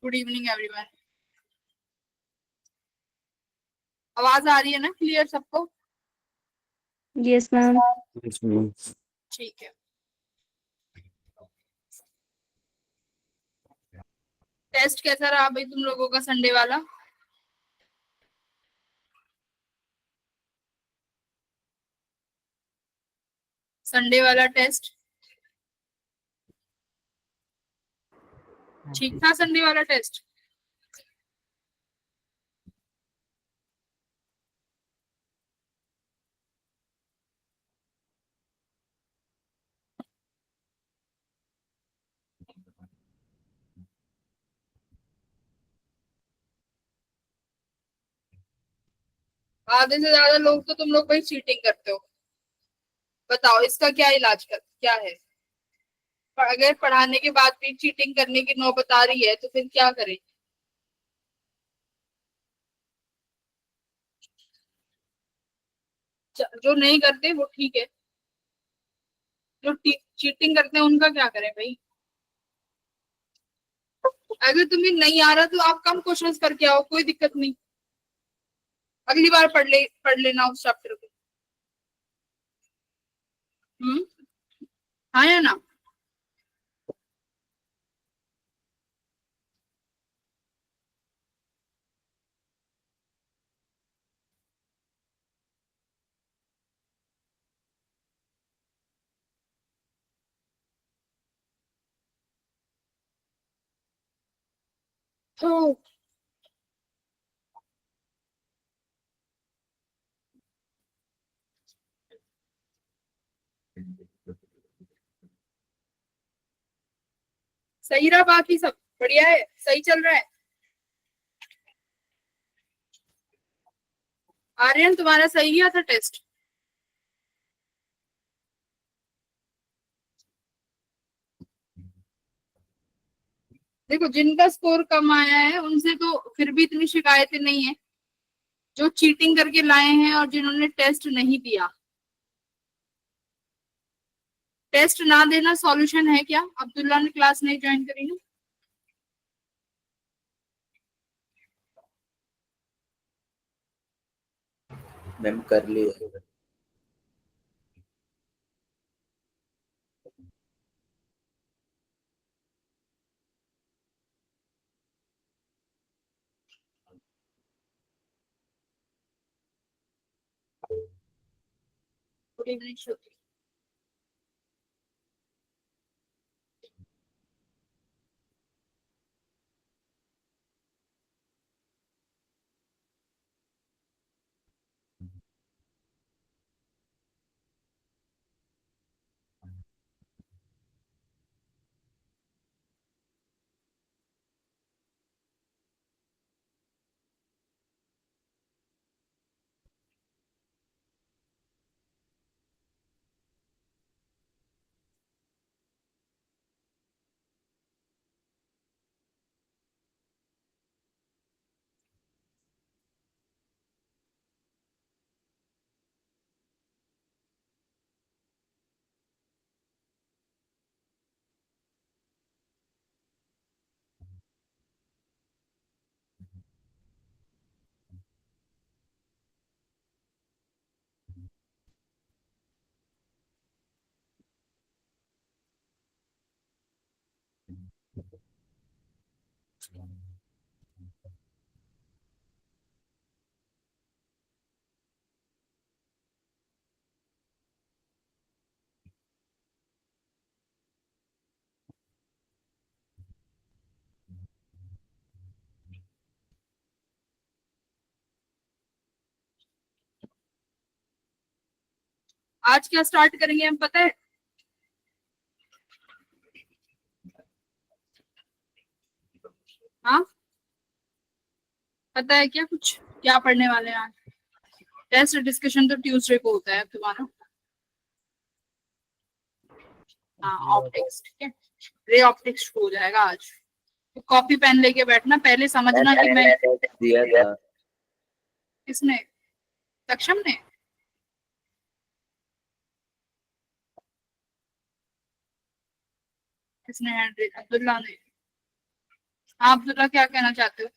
Good evening everyone. आवाज आ रही है ना क्लियर सबको? Yes ma'am. ठीक है। टेस्ट कैसा रहा भाई तुम लोगों का संडे वाला? संडे वाला टेस्ट ठीक था? संडे वाला टेस्ट आधे से ज्यादा लोग तो तुम लोग भाई चीटिंग करते हो। बताओ इसका क्या इलाज क्या है? अगर पढ़ाने के बाद भी चीटिंग करने की नौबत आ रही है तो फिर क्या करें? जो नहीं करते वो ठीक है, जो चीटिंग करते हैं उनका क्या करें भाई? अगर तुम्हें नहीं आ रहा तो आप कम क्वेश्चंस करके आओ, कोई दिक्कत नहीं। अगली बार पढ़ लेना उस चैप्टर को। हाँ या ना? तो सही रहा, बाकी सब बढ़िया है, सही चल रहा है। आर्यन तुम्हारा सही गया था टेस्ट? देखो जिनका स्कोर कम आया है उनसे तो फिर भी इतनी शिकायतें नहीं है, जो चीटिंग करके लाए हैं और जिन्होंने टेस्ट नहीं दिया। टेस्ट ना देना सॉल्यूशन है क्या? अब्दुल्ला ने क्लास नहीं ज्वाइन करी ना? मैम कर लिया। गुड इवनिंग श्रुति। आज क्या स्टार्ट करेंगे हम पता है? हाँ पता है क्या कुछ क्या पढ़ने वाले हैं आज? टेस्ट डिस्कशन तो ट्यूसडे को होता है तुम्हारा। हाँ ऑप्टिक्स, ठीक है। रे ऑप्टिक्स हो जाएगा आज। तो कॉपी पेन लेके बैठना, पहले समझना कि मैं दिया था। किसने? सक्षम ने? किसने? अब्दुल्ला ने? आप अब्दुल्ला क्या कहना चाहते हो?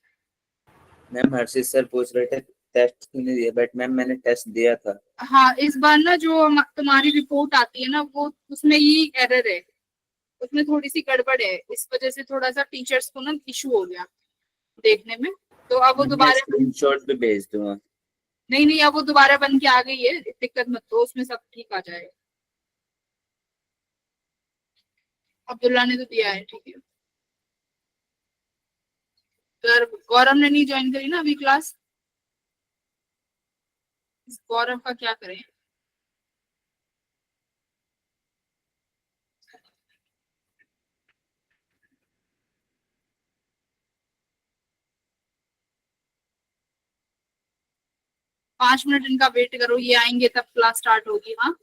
मैम हर्षित सर पूछ रहे थे टेस्ट क्यों नहीं दिया, बट मैम मैंने टेस्ट दिया था। हाँ, इस बार ना जो तुम्हारी रिपोर्ट आती है ना, वो उसमें ये एरर है, उसमें थोड़ी सी गड़बड़ है, इस वजह से थोड़ा सा टीचर्स को ना इशू हो गया देखने में। तो अब वो मैं दोबारा, स्क्रीनशॉट भी भेज दूंगा। नहीं नहीं, अब वो दोबारा बन के आ गई है, दिक्कत मत हो, उसमें सब ठीक आ जाएगा। अब्दुल्ला ने तो दिया है, ठीक है। तो गौरव ने नहीं ज्वाइन करी ना अभी क्लास, गौरव का क्या करें? पांच मिनट इनका वेट करो, ये आएंगे तब क्लास स्टार्ट होगी। हाँ,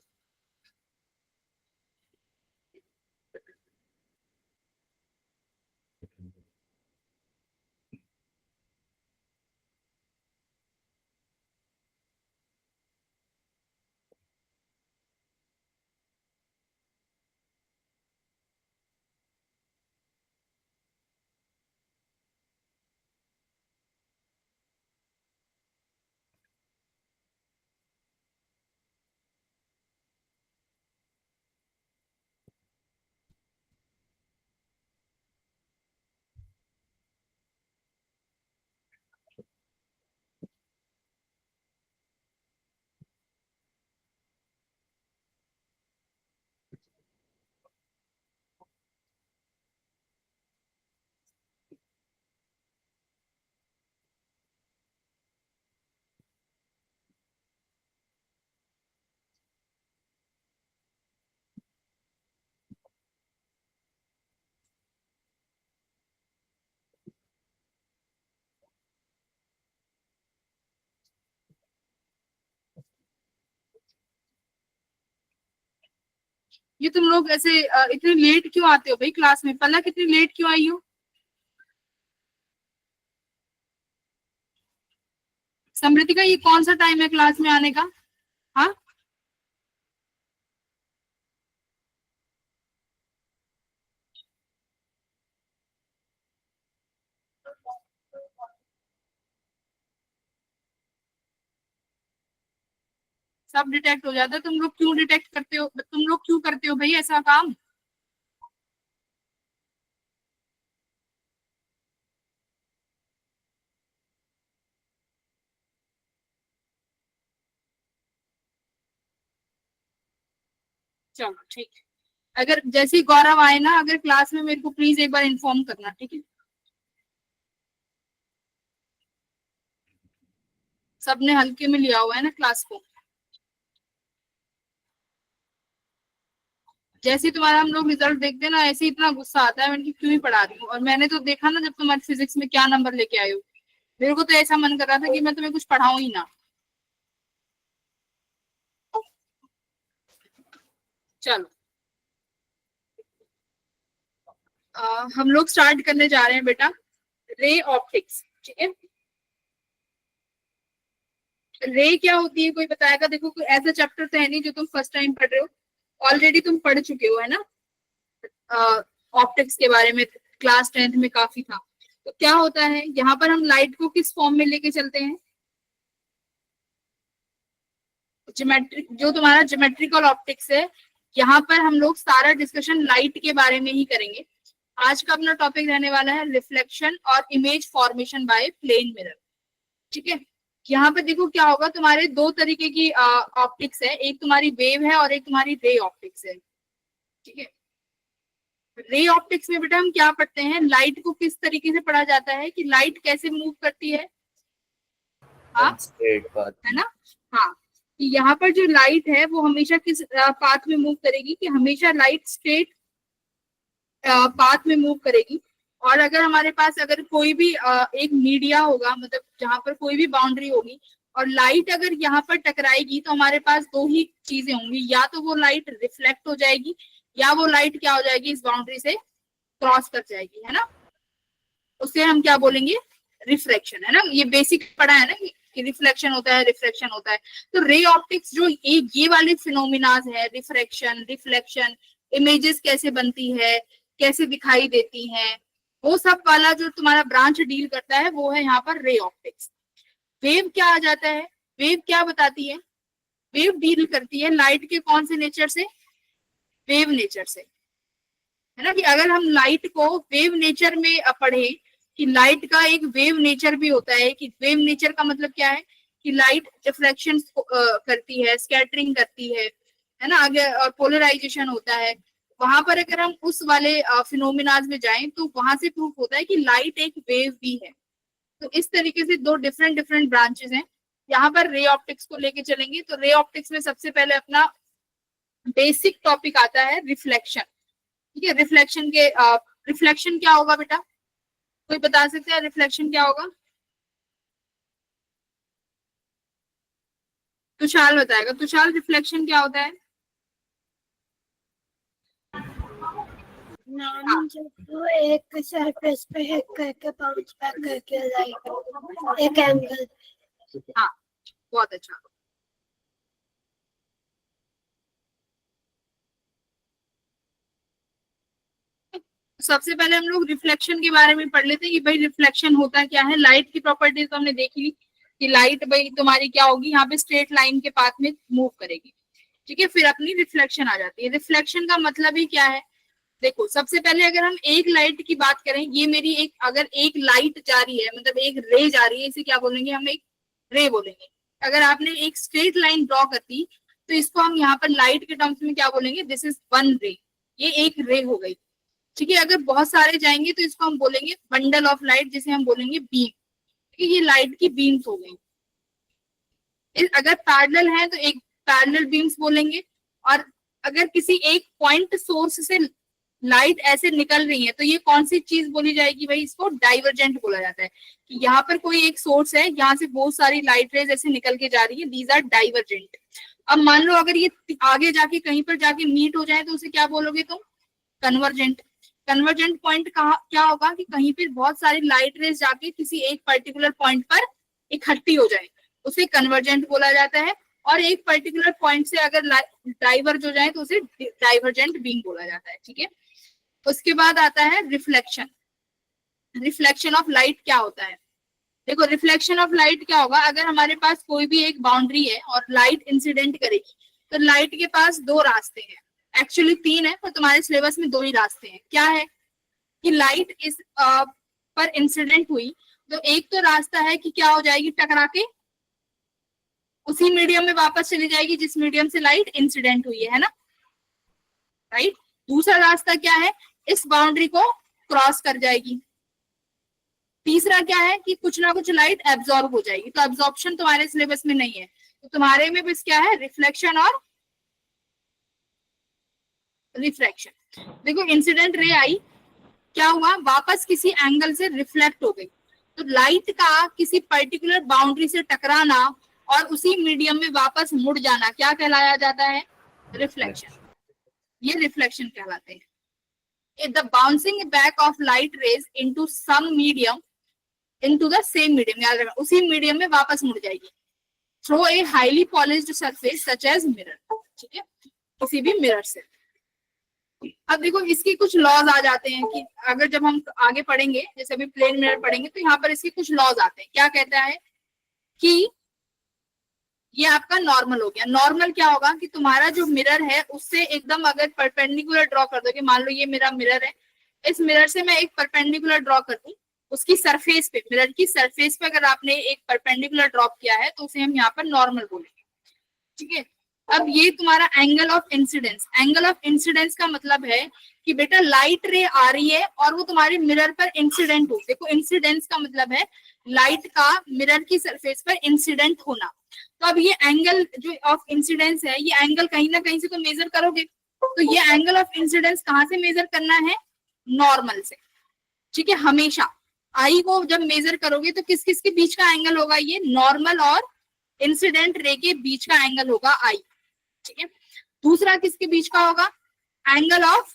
ये तुम लोग ऐसे इतने लेट क्यों आते हो भाई क्लास में? पहला कितनी लेट क्यों आई हो? समृति का ये कौन सा टाइम है क्लास में आने का? हाँ, सब डिटेक्ट हो जाता है, तुम लोग क्यों डिटेक्ट करते हो? तुम लोग क्यों करते हो भाई ऐसा काम? चलो ठीक है, अगर जैसे ही गौरव आए ना, अगर क्लास में, मेरे को प्लीज एक बार इन्फॉर्म करना, ठीक है? सबने हल्के में लिया हुआ है ना क्लास को? जैसे ही तुम्हारा हम लोग रिजल्ट देखते हैं ना, ऐसे ही इतना गुस्सा आता है, मैंने कि क्यों ही पढ़ा रही हूँ। और मैंने तो देखा ना जब तुम्हारे फिजिक्स में क्या नंबर लेके आए हो, मेरे को तो ऐसा मन कर रहा था कि मैं तुम्हें कुछ पढ़ाऊं ही ना। चलो, हम लोग स्टार्ट करने जा रहे हैं बेटा, रे ऑप्टिक्स, ठीक है? रे क्या होती है कोई बताएगा? देखो, कोई ऐसा चैप्टर तो है नहीं जो तुम फर्स्ट टाइम पढ़ रहे हो, ऑलरेडी तुम पढ़ चुके हो, है ना? ऑप्टिक्स के बारे में क्लास 10th में काफी था। तो क्या होता है, यहाँ पर हम लाइट को किस फॉर्म में लेके चलते हैं? ज्योमेट्रिक, जो तुम्हारा ज्योमेट्रिकल ऑप्टिक्स है, यहाँ पर हम लोग सारा डिस्कशन लाइट के बारे में ही करेंगे। आज का अपना टॉपिक रहने वाला है रिफ्लेक्शन और image formation by plane mirror, ठीक है? यहाँ पे देखो क्या होगा, तुम्हारे दो तरीके की ऑप्टिक्स है, एक तुम्हारी वेव है और एक तुम्हारी रे ऑप्टिक्स है, ठीक है? रे ऑप्टिक्स में बेटा हम क्या पढ़ते हैं, लाइट को किस तरीके से पढ़ा जाता है, कि लाइट कैसे मूव करती है। हाँ, स्ट्रेट पाथ। है ना? हाँ, कि यहाँ पर जो लाइट है वो हमेशा किस पाथ में मूव करेगी, कि हमेशा लाइट स्ट्रेट पाथ में मूव करेगी। और अगर हमारे पास अगर कोई भी एक मीडिया होगा, मतलब जहां पर कोई भी बाउंड्री होगी, और लाइट अगर यहाँ पर टकराएगी, तो हमारे पास दो ही चीजें होंगी, या तो वो लाइट रिफ्लेक्ट हो जाएगी, या वो लाइट क्या हो जाएगी, इस बाउंड्री से क्रॉस कर जाएगी, है ना? उससे हम क्या बोलेंगे, रिफ्लेक्शन, है ना? ये बेसिक पढ़ा है ना कि रिफ्लेक्शन होता है, रिफ्लेक्शन होता है। तो रे ऑप्टिक्स जो ये वाले फिनोमिनाज है, रिफ्रैक्शन, रिफ्लेक्शन, इमेजेस कैसे बनती है, कैसे दिखाई देती हैं, वो सब वाला जो तुम्हारा ब्रांच डील करता है वो है यहाँ पर रे ऑप्टिक्स। वेव क्या आ जाता है, वेव क्या बताती है, वेव डील करती है लाइट के कौन से नेचर से, वेव नेचर से, है ना। कि अगर हम लाइट को वेव नेचर में पढ़े कि लाइट का एक वेव नेचर भी होता है, कि वेव नेचर का मतलब क्या है कि लाइट रिफ्लेक्शन करती है, स्कैटरिंग करती है ना, आगे और पोलराइजेशन होता है। वहां पर अगर हम उस वाले फिनोमिनाज में जाएं तो वहां से प्रूफ होता है कि लाइट एक वेव भी है। तो इस तरीके से दो डिफरेंट डिफरेंट ब्रांचेस हैं। यहाँ पर रे ऑप्टिक्स को लेके चलेंगे तो रे ऑप्टिक्स में सबसे पहले अपना बेसिक टॉपिक आता है रिफ्लेक्शन। ठीक है, रिफ्लेक्शन के रिफ्लेक्शन क्या होगा बेटा, कोई बता सकते हैं रिफ्लेक्शन क्या होगा? तुषार बताएगा। तुषार, रिफ्लेक्शन क्या होता है? नाम जब एक सरफेस पे हिट करके बाउंस बैक करके लाइट एक एंगल। हाँ, बहुत अच्छा। सबसे पहले हम लोग रिफ्लेक्शन के बारे में पढ़ लेते हैं कि भाई रिफ्लेक्शन होता क्या है। लाइट की प्रॉपर्टीज तो हमने देख ली कि लाइट भाई तुम्हारी क्या होगी, यहाँ पे स्ट्रेट लाइन के पाथ में मूव करेगी। ठीक है, फिर अपनी रिफ्लेक्शन आ जाती है। रिफ्लेक्शन का मतलब ही क्या है, देखो सबसे पहले अगर हम एक लाइट की बात करें, ये मेरी एक, अगर एक लाइट जा रही है मतलब एक रे जा रही है, इसे क्या बोलेंगे हम, एक रे बोलेंगे। अगर आपने एक स्ट्रेट लाइन ड्रॉ कर दी तो इसको हम यहाँ पर लाइट के टर्म्स में क्या बोलेंगे, दिस इज वन रे, ये एक रे हो गई। ठीक है, अगर बहुत सारे जाएंगे तो इसको हम बोलेंगे बंडल ऑफ लाइट, जिसे हम बोलेंगे बीम। ठीक है, ये लाइट की बीम्स हो गई। अगर पैरेलल है तो एक पैरेलल बीम्स बोलेंगे। और अगर किसी एक पॉइंट सोर्स से लाइट ऐसे निकल रही है तो ये कौन सी चीज बोली जाएगी भाई, इसको डाइवर्जेंट बोला जाता है। कि यहाँ पर कोई एक सोर्स है, यहाँ से बहुत सारी लाइट रेज ऐसे निकल के जा रही है, दीज आर डाइवर्जेंट। अब मान लो अगर ये आगे जाके कहीं पर जाके मीट हो जाए तो उसे क्या बोलोगे तुम, कन्वर्जेंट। कन्वर्जेंट पॉइंट क्या होगा कि कहीं पर बहुत सारी लाइट रेज जाके किसी एक पर्टिकुलर पॉइंट पर इकट्ठी हो जाए, उसे कन्वर्जेंट बोला जाता है। और एक पर्टिकुलर पॉइंट से अगर डाइवर्ज हो जाए तो उसे डाइवर्जेंट बीम बोला जाता है। ठीक है, उसके बाद आता है रिफ्लेक्शन। रिफ्लेक्शन ऑफ लाइट क्या होता है, देखो रिफ्लेक्शन ऑफ लाइट क्या होगा, अगर हमारे पास कोई भी एक बाउंड्री है और लाइट इंसिडेंट करेगी तो लाइट के पास दो रास्ते हैं, एक्चुअली तीन है पर तुम्हारे सिलेबस में दो ही रास्ते हैं। क्या है कि लाइट इस पर इंसिडेंट हुई तो एक तो रास्ता है कि क्या हो जाएगी, टकरा के उसी मीडियम में वापस चली जाएगी जिस मीडियम से लाइट इंसिडेंट हुई है ना, राइट। दूसरा रास्ता क्या है, इस बाउंड्री को क्रॉस कर जाएगी। तीसरा क्या है कि कुछ ना कुछ लाइट एब्जॉर्ब हो जाएगी। तो एब्जॉर्प्शन तुम्हारे सिलेबस में नहीं है, तो तुम्हारे में बस क्या है, रिफ्लेक्शन और रिफ्रैक्शन। देखो इंसिडेंट रे आई, क्या हुआ, वापस किसी एंगल से रिफ्लेक्ट हो गई। तो लाइट का किसी पर्टिकुलर बाउंड्री से टकराना और उसी मीडियम में वापस मुड़ जाना क्या कहलाया जाता है, रिफ्लेक्शन। ये रिफ्लेक्शन कहलाते हैं। The bouncing back of light rays into some medium into the same medium, याद रखना उसी मीडियम में वापस मुड़ जाएगी through a highly polished surface such as mirror. ठीक है, किसी भी मिरर से। अब देखो इसके कुछ लॉज आ जाते हैं कि अगर जब हम आगे पढ़ेंगे, जैसे अभी प्लेन मिरर पढ़ेंगे तो यहाँ पर इसके कुछ लॉज आते हैं। क्या कहता है कि ये आपका नॉर्मल हो गया। नॉर्मल क्या होगा कि तुम्हारा जो मिरर है उससे एकदम अगर परपेंडिकुलर ड्रॉ कर दोगे, मान लो ये मेरा मिरर है, इस मिरर से मैं एक परपेंडिकुलर ड्रॉ कर दूं, उसकी सरफेस पे, मिरर की सरफेस पे अगर आपने एक परपेंडिकुलर ड्रॉप किया है तो उसे हम यहाँ पर नॉर्मल बोलेंगे। ठीक है, अब ये तुम्हारा angle of incidence. Angle of incidence का मतलब है कि बेटा लाइट रे आ रही है और वो तुम्हारे मिरर पर इंसिडेंट हो। देखो इंसिडेंस का मतलब है लाइट का मिरर की सरफेस पर इंसिडेंट होना। तो अब ये एंगल जो ऑफ इंसिडेंस है, ये एंगल कहीं ना कहीं से तो मेजर करोगे। तो ये एंगल ऑफ इंसिडेंस कहाँ से मेजर करना है, नॉर्मल से। ठीक है, हमेशा आई को जब मेजर करोगे तो किस किस के बीच का एंगल होगा, ये नॉर्मल और इंसिडेंट रे के बीच का एंगल होगा आई। ठीक है, दूसरा किसके बीच का होगा, angle of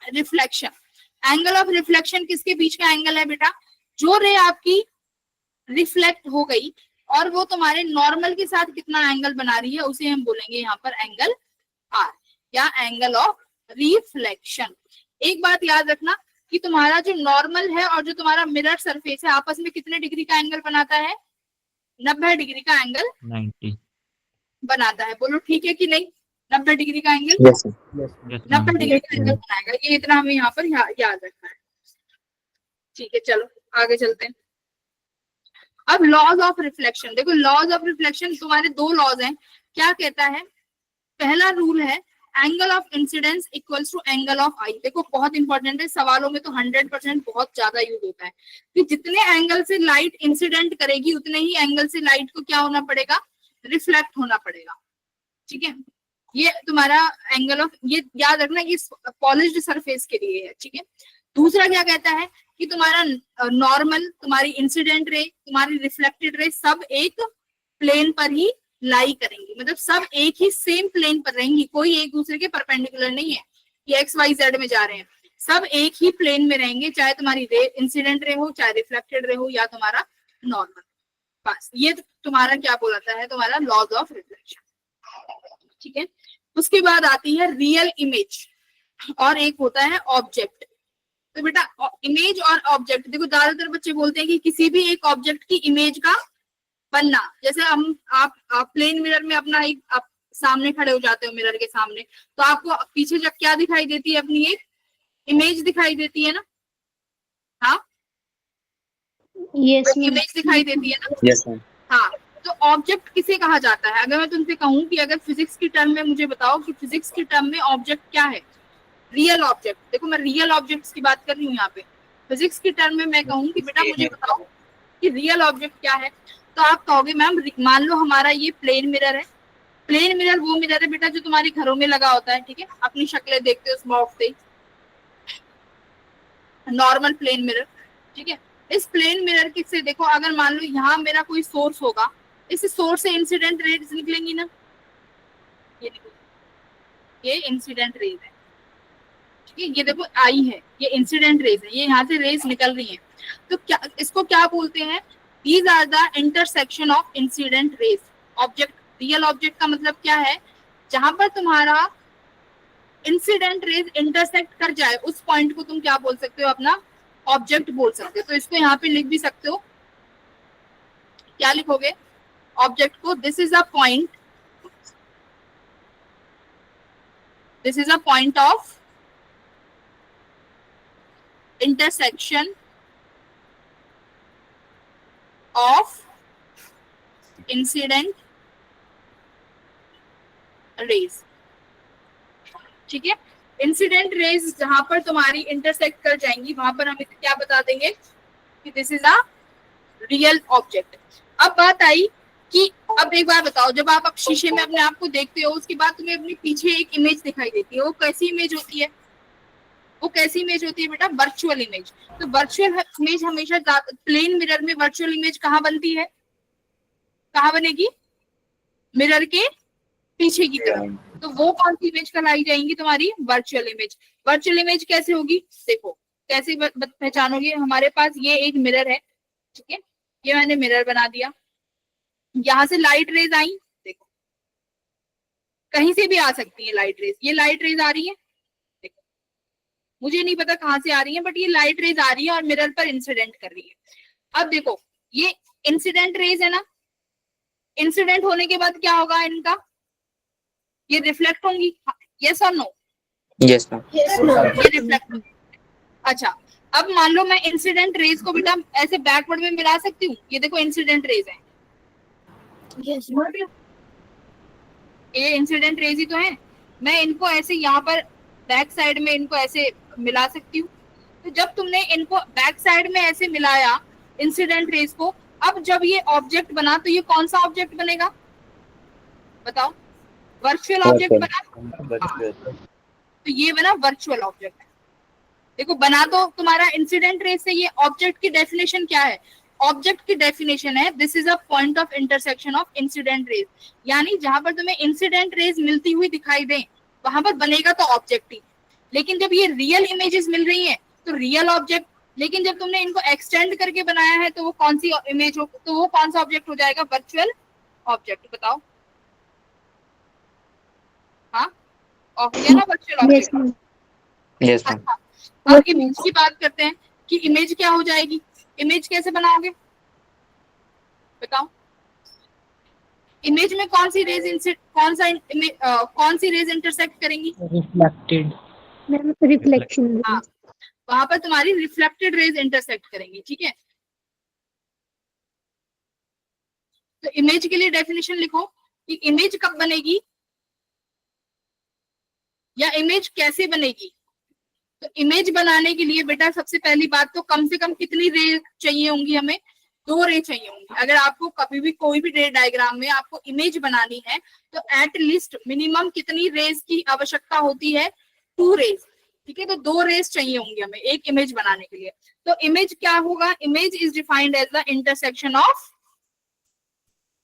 reflection. Angle of reflection किसके बीच का एंगल है बेटा, जो रे आपकी रिफ्लेक्ट हो गई और वो तुम्हारे नॉर्मल के साथ कितना एंगल बना रही है उसे हम बोलेंगे यहाँ पर एंगल आर या एंगल ऑफ रिफ्लेक्शन। एक बात याद रखना, कि तुम्हारा जो नॉर्मल है और जो तुम्हारा मिरर सरफेस है आपस में कितने डिग्री का एंगल बनाता है? 90 डिग्री का एंगल 90। बनाता है। बोलो ठीक है कि नहीं? 90 डिग्री का angle yes sir. Yes, 90 ma'am. Degree का एंगल बनाएगा। ये इतना हमें यहाँ पर याद रखना है। ठीक है, चलो आगे चलते हैं। अब लॉज ऑफ रिफ्लेक्शन देखो। लॉज ऑफ रिफ्लेक्शन तुम्हारे दो लॉज हैं। क्या कहता है? पहला रूल है angle of incidence equals to angle of I. देखो बहुत इंपॉर्टेंट है, सवालों में तो 100% बहुत ज्यादा यूज होता है कि जितने एंगल से लाइट इंसिडेंट करेगी उतने ही एंगल से लाइट को क्या होना पड़ेगा? रिफ्लेक्ट होना पड़ेगा। ठीक है, ये तुम्हारा एंगल ऑफ, ये याद रखना, ये पॉलिश्ड सरफेस के लिए है। ठीक है, दूसरा क्या कहता है कि तुम्हारा नॉर्मल, तुम्हारी इंसिडेंट रे, तुम्हारी रिफ्लेक्टेड रे सब एक प्लेन पर ही लाई करेंगी, मतलब सब एक ही सेम प्लेन पर रहेंगी, कोई एक दूसरे के परपेंडिकुलर नहीं है कि एक्स वाई जेड में जा रहे हैं, सब एक ही प्लेन में रहेंगे, चाहे तुम्हारी रे इंसिडेंट रे हो, चाहे रिफ्लेक्टेड रे हो, या तुम्हारा नॉर्मल। बस ये तुम्हारा क्या बोलाता है? तुम्हारा लॉज ऑफ रिफ्लेक्शन। ठीक है, उसके बाद आती है रियल इमेज और एक होता है ऑब्जेक्ट। तो बेटा इमेज और ऑब्जेक्ट, देखो ज्यादातर बच्चे बोलते हैं कि किसी भी एक ऑब्जेक्ट की इमेज का बनना, जैसे हम आप प्लेन मिरर में अपना एक आप सामने खड़े हो जाते हो मिरर के सामने, तो आपको पीछे जब क्या दिखाई देती है? अपनी एक इमेज दिखाई देती है ना? हाँ, यस मैम। इमेज दिखाई देती है ना? Yes ma'am. हाँ, तो ऑब्जेक्ट किसे कहा जाता है? अगर मैं तुमसे कहूँ कि अगर फिजिक्स की टर्म में मुझे बताओ कि फिजिक्स की टर्म में ऑब्जेक्ट क्या है? Real object. देखो मैं रियल ऑब्जेक्ट्स की बात कर रही हूँ यहाँ पे। फिजिक्स की टर्म में मैं कहूँ कि बेटा मुझे बताओ कि रियल ऑब्जेक्ट क्या है, तो आप कहोगे मैम मान लो हमारा ये प्लेन मिरर है। प्लेन मिरर वो मिरर है बेटा जो तुम्हारे घरों में लगा होता है। ठीक है, अपनी शक्लें देखते हो उस बॉक्स से, नॉर्मल प्लेन मिरर। ठीक है, इस प्लेन मिरर की से देखो, अगर मान लो यहाँ मेरा कोई सोर्स होगा, इस सोर्स से इंसिडेंट रेज निकलेंगी ना? ये इंसिडेंट रेज है। ठीक है, ये देखो आई है, ये इंसिडेंट रेज है, ये यहाँ से रेज निकल रही है। तो क्या इसको क्या बोलते हैं? These are the intersection of incident rays. Object, real object का मतलब क्या है? जहां पर तुम्हारा इंसिडेंट रेज इंटरसेक्ट कर जाए उस पॉइंट को तुम क्या बोल सकते हो? अपना ऑब्जेक्ट बोल सकते हो। तो इसको यहाँ पे लिख भी सकते हो। क्या लिखोगे ऑब्जेक्ट को? This is a point, this is a point of intersection of incident rays। ठीक है, इंसिडेंट रेज जहां पर तुम्हारी इंटरसेक्ट कर जाएंगी वहां पर हम इसे क्या बता देंगे कि this is a real object. अब बात आई कि अब एक बार बताओ, जब आप शीशे में अपने आप को देखते हो उसके बाद तुम्हें अपने पीछे एक इमेज दिखाई देती है, वो कैसी इमेज होती है? वो कैसी इमेज होती है बेटा? Virtual image. तो वर्चुअल इमेज हमेशा प्लेन मिरर में वर्चुअल इमेज कहाँ बनती है? कहाँ बनेगी? मिरर के पीछे की तरफ। तो वो कौन सी इमेज कहलाई जाएंगी? तुम्हारी वर्चुअल इमेज। वर्चुअल इमेज कैसे होगी? देखो कैसे पहचानोगे? हमारे पास ये एक मिरर है। ठीक है, ये मैंने मिरर बना दिया, यहां से लाइट रेज आई, देखो कहीं से भी आ सकती है लाइट रेज। ये लाइट रेज आ रही है, देखो मुझे नहीं पता कहां से आ रही है, बट ये लाइट रेज आ रही है और मिरर पर इंसिडेंट कर रही है। अब देखो ये इंसिडेंट रेज है ना, इंसिडेंट होने के बाद क्या होगा इनका? ये रिफ्लेक्ट होंगी। यस और नो? Yes ma'am. ये रिफ्लेक्ट। अच्छा, अब मान लो मैं इंसिडेंट रेज को बेटा ऐसे बैकवर्ड में मिला सकती हूँ। ये देखो इंसिडेंट रेज है, ये इंसिडेंट रेज ही तो है। मैं इनको ऐसे यहाँ पर बैक साइड में इनको ऐसे मिला सकती हूँ। तो जब तुमने इनको बैक साइड में ऐसे मिलाया इंसिडेंट रेज को, अब जब ये ऑब्जेक्ट बना तो ये कौन सा ऑब्जेक्ट बनेगा? बताओ। वर्चुअल ऑब्जेक्ट बना। तो ये बना वर्चुअल ऑब्जेक्ट। देखो बना तो तुम्हारा इंसिडेंट रेज से। ये ऑब्जेक्ट की डेफिनेशन क्या है? ऑब्जेक्ट की डेफिनेशन है this is a point of intersection of incident raise. यानी जहां पर तुम्हें इंसिडेंट रेज मिलती हुई दिखाई दे वहां पर बनेगा तो ऑब्जेक्ट ही। लेकिन जब ये रियल इमेजेस मिल रही है तो रियल ऑब्जेक्ट। लेकिन जब तुमने इनको एक्सटेंड करके बनाया है तो वो कौन सी इमेज हो? तो वो कौन सा ऑब्जेक्ट हो जाएगा? Virtual object. बताओ। हाँ, हो गया ना virtual yes object? Ma'am. Yes ma'am. अच्छा, अब इमेज की बात करते हैं कि इमेज क्या हो जाएगी, इमेज कैसे बनाओगे बताओ। इमेज में कौन सी रेज कौन सी रेज इंटरसेक्ट करेंगी? रिफ्लेक्टेड। Ma'am reflection. हाँ, वहां पर तुम्हारी रिफ्लेक्टेड रेज इंटरसेक्ट करेंगी, ठीक है। तो इमेज के लिए डेफिनेशन लिखो कि इमेज कब बनेगी या इमेज कैसे बनेगी। तो इमेज बनाने के लिए बेटा सबसे पहली बात तो कम से कम कितनी रे चाहिए होंगी हमें? 2 रे चाहिए होंगी। अगर आपको कभी भी कोई भी रे डायग्राम में आपको इमेज बनानी है तो एट लीस्ट मिनिमम कितनी रेज की आवश्यकता होती है? 2 रेज, ठीक है। तो 2 रेज चाहिए होंगी हमें एक इमेज बनाने के लिए। तो इमेज क्या होगा? Image is defined as the intersection of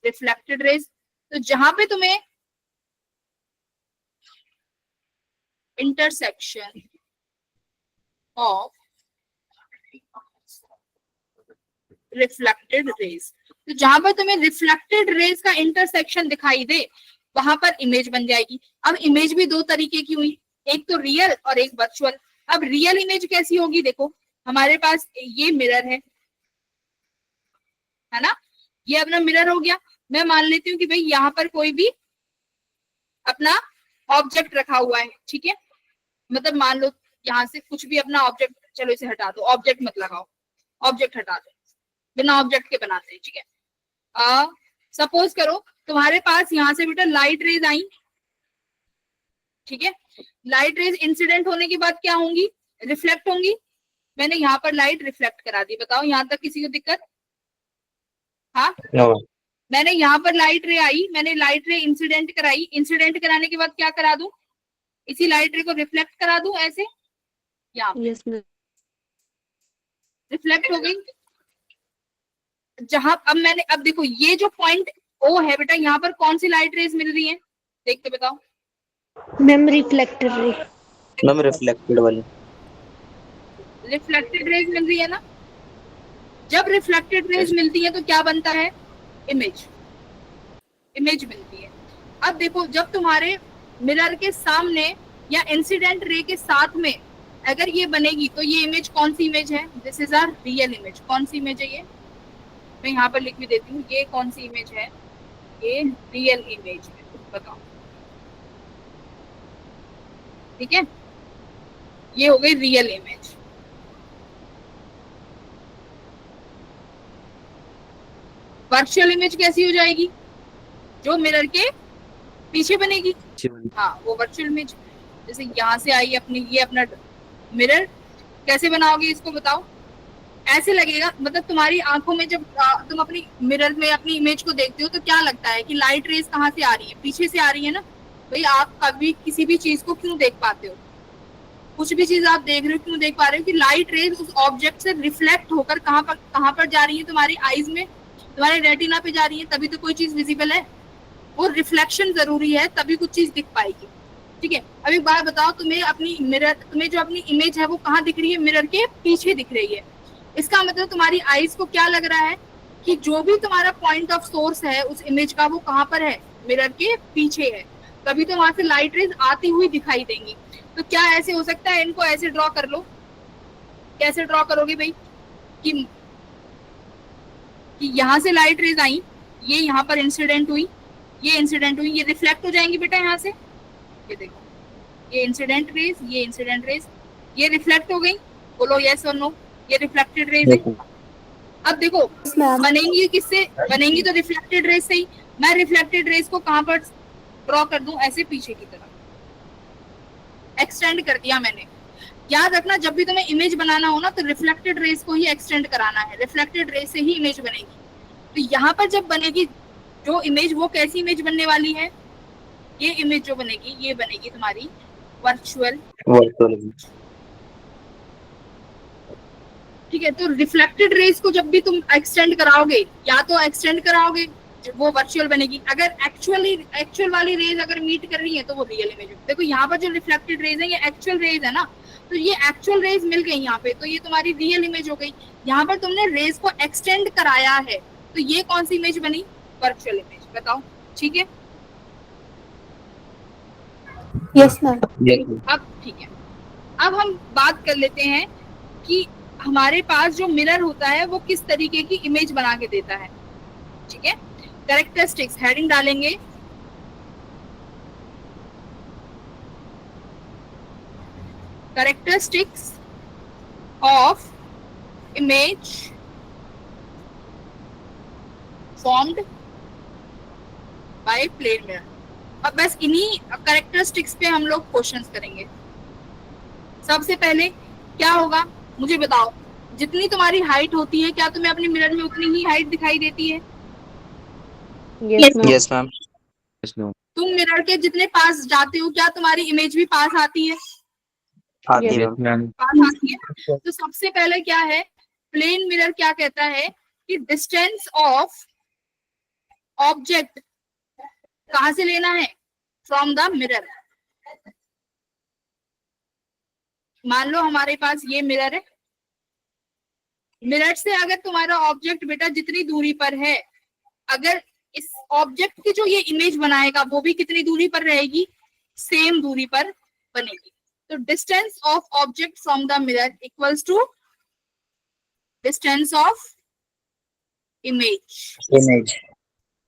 reflected rays. तो जहां पे तुम्हें इंटरसेक्शन ऑफ रिफ्लेक्टेड रेज, तो जहां पर तुम्हें रिफ्लेक्टेड रेज का इंटरसेक्शन दिखाई दे वहां पर इमेज बन जाएगी। अब इमेज भी 2 तरीके की हुई, एक तो रियल और एक वर्चुअल। अब रियल इमेज कैसी होगी? देखो हमारे पास ये मिरर है ना, ये अपना मिरर हो गया। मैं मान लेती हूँ कि भाई यहाँ पर कोई भी अपना ऑब्जेक्ट रखा हुआ है, ठीक है। मतलब मान लो यहाँ से कुछ भी अपना ऑब्जेक्ट, चलो इसे हटा दो, ऑब्जेक्ट मत लगाओ, ऑब्जेक्ट हटा दो, बिना ऑब्जेक्ट के बनाते हैं, ठीक है। सपोज करो तुम्हारे पास यहाँ से बेटा लाइट रेज आई, ठीक है। लाइट रेज इंसिडेंट होने के बाद क्या होंगी? रिफ्लेक्ट होंगी। मैंने यहाँ पर लाइट रिफ्लेक्ट करा दी, बताओ यहाँ तक किसी को दिक्कत? हाँ, मैंने यहाँ पर लाइट रे आई, मैंने लाइट रे इंसिडेंट कराई, इंसिडेंट कराने के बाद क्या करा दूं? इसी लाइट रे को रिफ्लेक्ट करा दूं, ऐसे यहाँ यस मैम। रिफ्लेक्ट हो गई। जहां अब देखो ये जो पॉइंट ओ है बेटा, यहाँ पर कौन सी लाइट रेज मिल रही है? देख के बताओ। Ma'am reflected ray. Ma'am reflected वाली। रिफ्लेक्टेड रेज मिल रही है ना। जब रिफ्लेक्टेड रेज मिलती है तो क्या बनता है? इमेज, इमेज मिलती है। अब देखो जब तुम्हारे मिरर के सामने या इंसिडेंट रे के साथ में अगर ये बनेगी तो ये इमेज कौन सी इमेज है? This is our real image. कौन सी इमेज है ये? मैं यहाँ पर लिख भी देती हूँ, ये कौन सी इमेज है? ये रियल इमेज है, बताओ, ठीक है। ये हो गई रियल इमेज। वर्चुअल इमेज कैसी हो जाएगी? जो मिरर के पीछे बनेगी, हाँ वो वर्चुअल इमेज। जैसे यहाँ से आई अपनी, ये अपना मिरर, कैसे बनाओगे इसको बताओ? ऐसे लगेगा, मतलब तुम्हारी आंखों में जब तुम अपनी मिरर में अपनी इमेज को देखते हो तो क्या लगता है कि लाइट रेज कहाँ से आ रही है? पीछे से आ रही है ना। भाई आप कभी किसी भी चीज को क्यों देख पाते हो? कुछ भी चीज आप देख रहे हो क्यों देख पा रहे हो? कि लाइट रेज उस ऑब्जेक्ट से रिफ्लेक्ट होकर कहाँ पर जा रही है? तुम्हारी आईज में, तुम्हारे रेटिना पे जा रही है, तभी तो कोई चीज विजिबल है। वो रिफ्लेक्शन जरूरी है तभी कुछ चीज दिख पाएगी, ठीक है। अब एक बात बताओ, तुम्हें अपनी मिरर, तुम्हें जो अपनी इमेज है वो कहाँ दिख रही है? मिरर के पीछे दिख रही है। इसका मतलब तुम्हारी आईज को क्या लग रहा है कि जो भी तुम्हारा पॉइंट ऑफ सोर्स है उस इमेज का वो कहाँ पर है? मिरर के पीछे है। तभी तो वहां से लाइट रेज आती हुई दिखाई देंगी। तो क्या ऐसे हो सकता है? इनको ऐसे ड्रॉ कर लो। कैसे ड्रॉ करोगे भाई? कि यहाँ से लाइट रेज आई, ये यहाँ पर इंसिडेंट हुई, ये इंसिडेंट हुई, ये रिफ्लेक्ट हो जाएंगी बेटा यहाँ से। ये देखो, ये इंसिडेंट रेज, ये इंसिडेंट रेज, ये रिफ्लेक्ट हो गई। बोलो यस और नो, ये रिफ्लेक्टेड रेज है। अब देखो बनेंगी किससे? बनेंगी तो रिफ्लेक्टेड रेज से ही। मैं रिफ्लेक्टेड रेज को कहाँ पर ड्रॉ कर दूं? ऐसे पीछे की तरफ एक्सटेंड कर दिया मैंने। याद रखना, जब भी तुम्हें इमेज बनाना हो ना तो रिफ्लेक्टेड रेज को ही एक्सटेंड कराना है, रिफ्लेक्टेड रेज से ही इमेज बनेगी। तो यहाँ पर जब बनेगी जो इमेज, वो कैसी इमेज बनने वाली है? ये इमेज जो बनेगी ये बनेगी तुम्हारी वर्चुअल, ठीक है। तो रिफ्लेक्टेड रेज को जब भी तुम एक्सटेंड कराओगे, या तो एक्सटेंड कराओगे वो वर्चुअल बनेगी। अगर एक्चुअल वाली रेज अगर मीट कर रही है तो वो रियल इमेज है। देखो यहाँ पर जो रिफ्लेक्टेड रेज है ये एक्चुअल रेज है ना, तो ये एक्चुअल रेज मिल गई यहाँ पे, तो ये तुम्हारी रियल इमेज हो गई। यहाँ पर तुमने रेज को एक्सटेंड कराया है तो ये कौन सी इमेज बनी? Virtual image. बताओ, ठीक है। Yes ma'am. अब ठीक है, अब हम बात कर लेते हैं कि हमारे पास जो मिरर होता है वो किस तरीके की इमेज बना के देता है। ठीक है, कैरेक्टरिस्टिक्स हेडिंग डालेंगे। Characteristics of image formed by plane mirror. अब बस इन्हीं कैरेक्टरिस्टिक्स पे हम लोग क्वेश्चंस करेंगे। सबसे पहले क्या होगा मुझे बताओ, जितनी तुम्हारी हाइट होती है क्या तुम्हें अपने मिरर में उतनी ही हाइट दिखाई देती है? Yes ma'am. Yes ma'am. तुम मिरर के जितने पास जाते हो क्या तुम्हारी इमेज भी पास आती है? आती Yes. है मैम। पास आती है। तो सबसे पहले क्या है, प्लेन मिरर क्या कहता है कि डिस्टेंस ऑफ ऑब्जेक्ट कहां से लेना है? From the mirror. मान लो हमारे पास ये मिरर है, मिरर से अगर तुम्हारा ऑब्जेक्ट बेटा जितनी दूरी पर है, अगर इस ऑब्जेक्ट की जो ये इमेज बनाएगा वो भी कितनी दूरी पर रहेगी? सेम दूरी पर बनेगी। तो distance of object from the mirror equals to distance of image. Image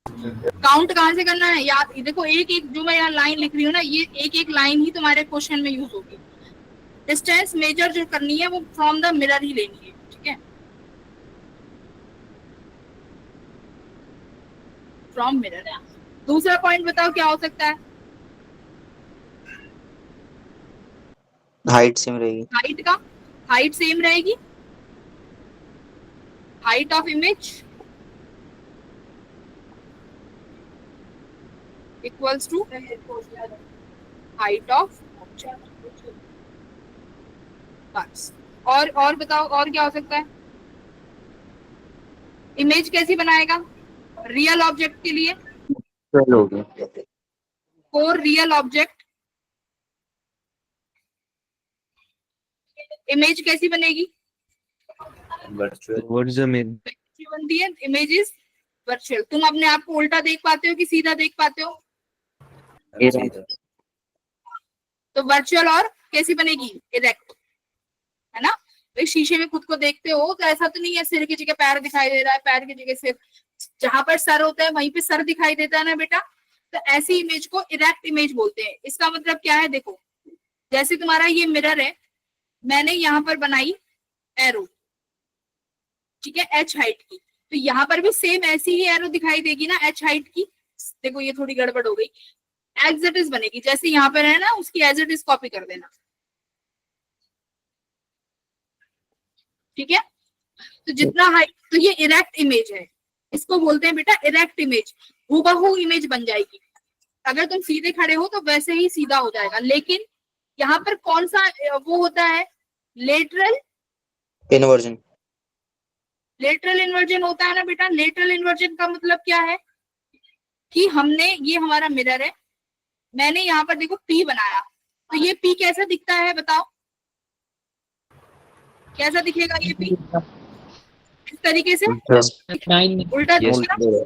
count कहां से करना है याद, देखो एक एक जो मैं यहाँ लाइन लिख रही हूँ ना, ये एक एक लाइन ही तुम्हारे क्वेश्चन में यूज होगी। डिस्टेंस मेजर जो करनी है वो फ्रॉम द मिरर ही लेनी है। ठीक है, फ्रॉम मिरर। दूसरा पॉइंट बताओ क्या हो सकता है? हाइट सेम रहेगी। हाइट का, हाइट सेम रहेगी। Height of image equals to height of object. बस। और बताओ और क्या हो सकता है? इमेज कैसी बनाएगा रियल ऑब्जेक्ट के लिए? फॉर रियल ऑब्जेक्ट इमेज कैसी बनेगी? वर्चुअल। बनती है इमेज इज वर्चुअल। तुम अपने आप को उल्टा देख पाते हो कि सीधा देख पाते हो? तो वर्चुअल और कैसी बनेगी? इरेक्ट, है ना? भाई शीशे में खुद को देखते हो तो ऐसा तो नहीं है सिर की जगह पैर दिखाई दे रहा है, पैर की जगह सिर। जहां पर सर होता है वहीं पे सर दिखाई देता है ना बेटा। तो ऐसी इमेज को इरेक्ट इमेज बोलते हैं। इसका मतलब क्या है, देखो जैसे तुम्हारा ये मिरर है, मैंने यहाँ पर बनाई एरो, ठीक है, एच हाइट की, तो यहाँ पर भी सेम ऐसी ही एरो दिखाई देगी ना एच हाइट की। देखो ये थोड़ी गड़बड़ हो गई, एज इट इज बनेगी जैसे यहाँ पर है ना, उसकी एज इट इज कॉपी कर देना। ठीक है, तो जितना हाइट, तो ये इरेक्ट इमेज है, इसको बोलते हैं बेटा इरेक्ट इमेज। हूबहू इमेज बन जाएगी। अगर तुम सीधे खड़े हो तो वैसे ही सीधा हो जाएगा। लेकिन यहाँ पर कौन सा वो होता है? Lateral inversion. लेटरल इन्वर्जन होता है ना बेटा। लेटरल इन्वर्जन का मतलब क्या है कि हमने, ये हमारा मिरर है, मैंने यहाँ पर देखो पी बनाया, तो ये पी कैसा दिखता है बताओ? कैसा दिखेगा ये पी? इस तरीके से उल्टा दिखेगा।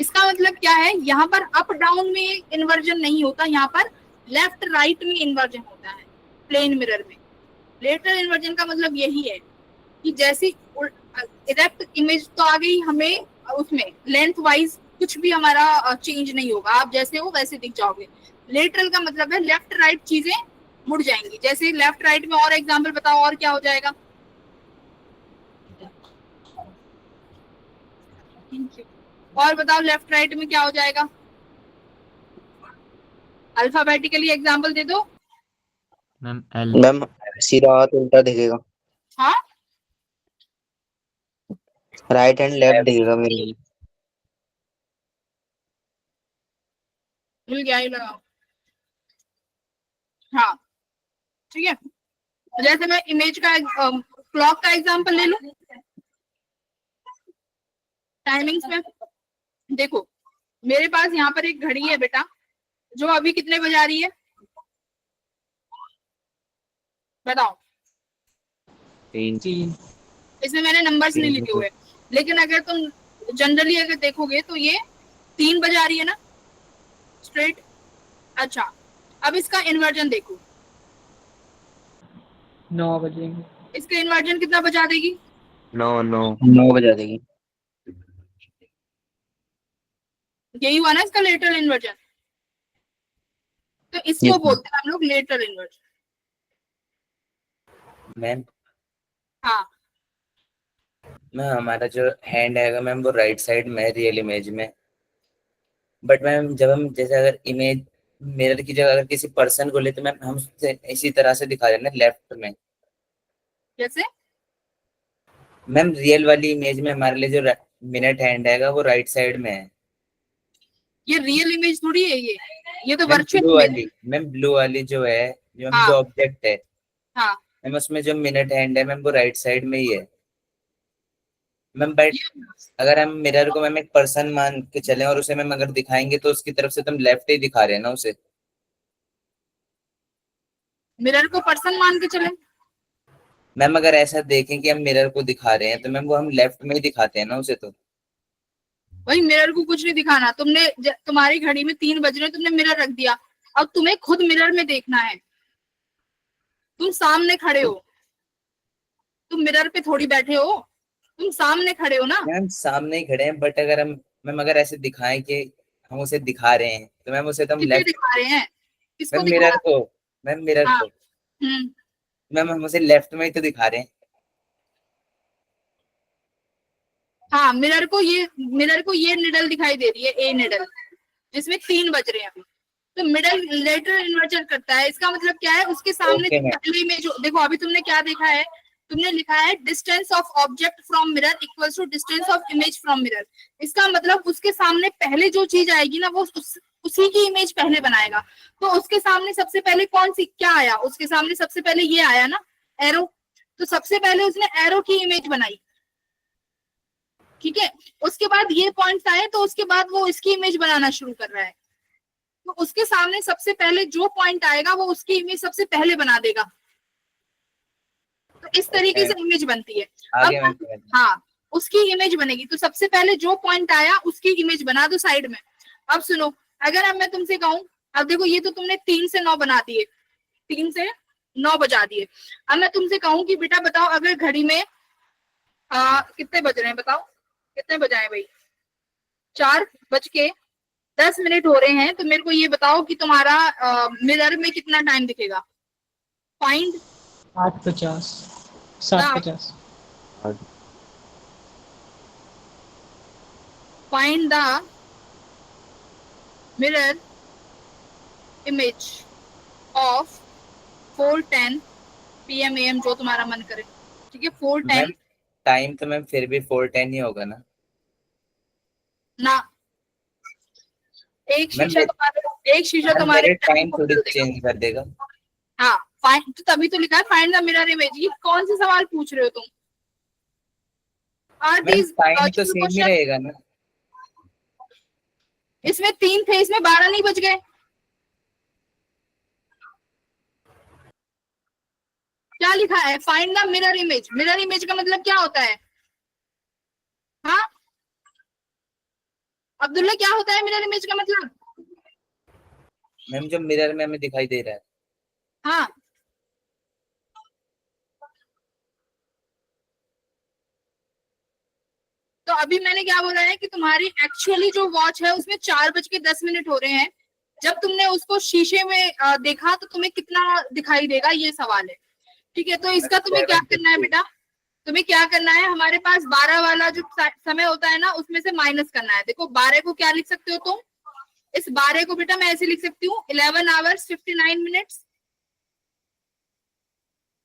इसका मतलब क्या है, यहाँ पर अप डाउन में इन्वर्जन नहीं होता, यहाँ पर लेफ्ट राइट में इन्वर्जन होता है प्लेन मिरर में। लेटरल इन्वर्जन का मतलब यही है कि जैसी इरेक्ट इमेज तो आ गई हमें, उसमें लेंथ वाइज कुछ भी हमारा चेंज नहीं होगा, आप जैसे हो वैसे दिख जाओगे। लेटरल का मतलब है लेफ्ट राइट चीजें मुड़ जाएंगी। जैसे लेफ्ट राइट में और एग्जांपल बताओ और क्या हो जाएगा? और बताओ लेफ्ट राइट में क्या हो जाएगा? अल्फाबेटिकली एग्जांपल दे दो। मैम सीधा हाथ उल्टा दिखेगा। हाँ, राइट हैंड लेफ्ट दिखेगा मेरे लिए। मिल गया, ही लगाओ। हाँ ठीक है, जैसे मैं इमेज का क्लॉक का एग्जांपल ले लूं। टाइमिंग्स में देखो, मेरे पास यहाँ पर एक घड़ी है बेटा, जो अभी कितने बजे आ रही है बताओ? 3। इसमें मैंने नंबर्स नहीं लिखे हुए, लेकिन अगर तुम जनरली अगर देखोगे तो ये 3 बजे आ रही है ना स्ट्रेट। अच्छा, अब इसका इन्वर्जन देखो, 9 बजेंगे। इसका इन्वर्जन कितना बजा देगी? 9 बजा देगी। यही हुआ ना इसका लेटरल इन्वर्जन। तो इसको Yes, बोलते हैं हम लोग लेटरल इन्वर्जन। मैम हाँ, मैम हमारा जो हैंड है मैम वो राइट साइड में रियल इमेज में, बट मैम जब हम जैसे अगर इमेज मिरर की जगह अगर किसी पर्सन को ले तो मैम हम उससे इसी तरह से दिखा रहे हैं लेफ्ट में। जैसे मैम रियल वाली इमेज में हमारे लिए जो मिनट हैंड है वो राइट साइड में है। ये रियल इमेज थोड़ी है, ये तो मैम वर्चुअल ब्लू इमेज वाली, है। मैम ब्लू वाली जो है जो हम हाँ जो ऑब्जेक्ट है हाँ, मैम उसमें जो मिनट हैंड है मैम वो राइट साइड में ही है मैम। बट ये अगर हम मिरर को मैम एक पर्सन मान के चले और उसे मैम अगर दिखाएंगे तो उसकी तरफ से तो हम लेफ्ट ही दिखा रहे हैं ना उसे। मिरर को पर्सन मान के चले। मैम अगर ऐसा देखें कि हम मिरर को दिखा रहे हैं तो मैम वो हम लेफ्ट में ही दिखाते हैं ना उसे तो। भाई मिरर को कुछ नहीं दिखाना, तुम्हारी घड़ी में 3 बज रहे, तुमने मिरर रख दिया। अब तुम्हें खुद मिरर में देखना है, तुम सामने खड़े हो, तुम मिरर पे थोड़ी बैठे हो, तुम सामने खड़े हो ना। मैम सामने ही खड़े हैं बट अगर हम मैम अगर ऐसे दिखाएं कि हम उसे दिखा रहे हैं तो मैम उसे तो हम किसे लेफ्ट। दिखा रहे हैं? किसको मैम दिखा मिरर रहे को, मैम मिरर हैं? हाँ। को हम्म। मैम हम उसे लेफ्ट में ही तो दिखा रहे हैं। हाँ, मिरर को ये निडल दिखाई दे रही है, ए निडल, जिसमें 3 बज रहे हैं अभी। तो मिडल लेटरल इन्वर्जन करता है। इसका मतलब क्या है? उसके सामने ओके जो मैम। पहले में जो देखो, अभी तुमने क्या देखा है? तुमने लिखा है distance of object from mirror equals to distance of image from mirror. इसका मतलब उसके सामने पहले जो चीज आएगी ना वो उसी की इमेज पहले बनाएगा। तो उसके सामने सबसे पहले कौन सी क्या आया? उसके सामने सबसे पहले ये आया ना, एरो। तो सबसे पहले उसने एरो की इमेज बनाई, ठीक है। उसके बाद ये पॉइंट्स आए तो उसके बाद वो इसकी इमेज बनाना शुरू कर रहा है। तो उसके सामने सबसे पहले जो पॉइंट आएगा वो उसकी इमेज सबसे पहले बना देगा। तो इस तरीके से इमेज बनती है। आगे अब मैम। हाँ, उसकी इमेज बनेगी। तो सबसे पहले जो पॉइंट आया उसकी इमेज बना दो साइड में। अब सुनो, अगर अब मैं तुमसे कहूं, अब देखो ये तो तुमने 3 से 9 बना दिए, 3 से 9 बजा दिए। अब मैं तुमसे कहूं कि बेटा बताओ, अगर घड़ी में कितने बज रहे हैं? बताओ कितने बजाए भाई? 4:10 हो रहे हैं। तो मेरे को ये बताओ कि तुम्हारा मिरर में कितना टाइम दिखेगा? Find 8:50 7:50 find the mirror image of 4:10 PM AM, जो तुम्हारा मन करे, ठीक है। 4:10 मैम टाइम तो मैम फिर भी 4:10 ही होगा ना। ना, एक शीशा तुम्हारे टाइम को थोड़ी बदल देगा। चेंज कर देगा। हाँ, फाइंड तो तभी तो लिखा है फाइंड द मिरर इमेज। ये कौन से सवाल पूछ रहे हो तुम? आर मैम दीज टाइम तो लॉजिकल सेम ही क्वेश्चन? रहेगा ना। इसमें 3 थे, इसमें 12 नहीं बज गए? क्या लिखा है? Find the mirror image. Mirror image का मतलब क्या होता है? हाँ अब्दुल्ला, क्या होता है मिरर इमेज का मतलब? मैम जो मिरर में हमें दिखाई दे रहा है। हाँ, तो अभी मैंने क्या बोला है कि तुम्हारी एक्चुअली जो वॉच है उसमें 4:10 हो रहे हैं। जब तुमने उसको शीशे में देखा तो तुम्हें कितना दिखाई देगा, ये सवाल है, ठीक है। तो इसका तुम्हें क्या करना है बेटा? तुम्हें क्या करना है? हमारे पास 12 वाला जो समय होता है ना उसमें से माइनस करना है। देखो 12 को क्या लिख सकते हो तुम? इस 12 को बेटा मैं ऐसे लिख सकती हूँ 11 hours 59 minutes।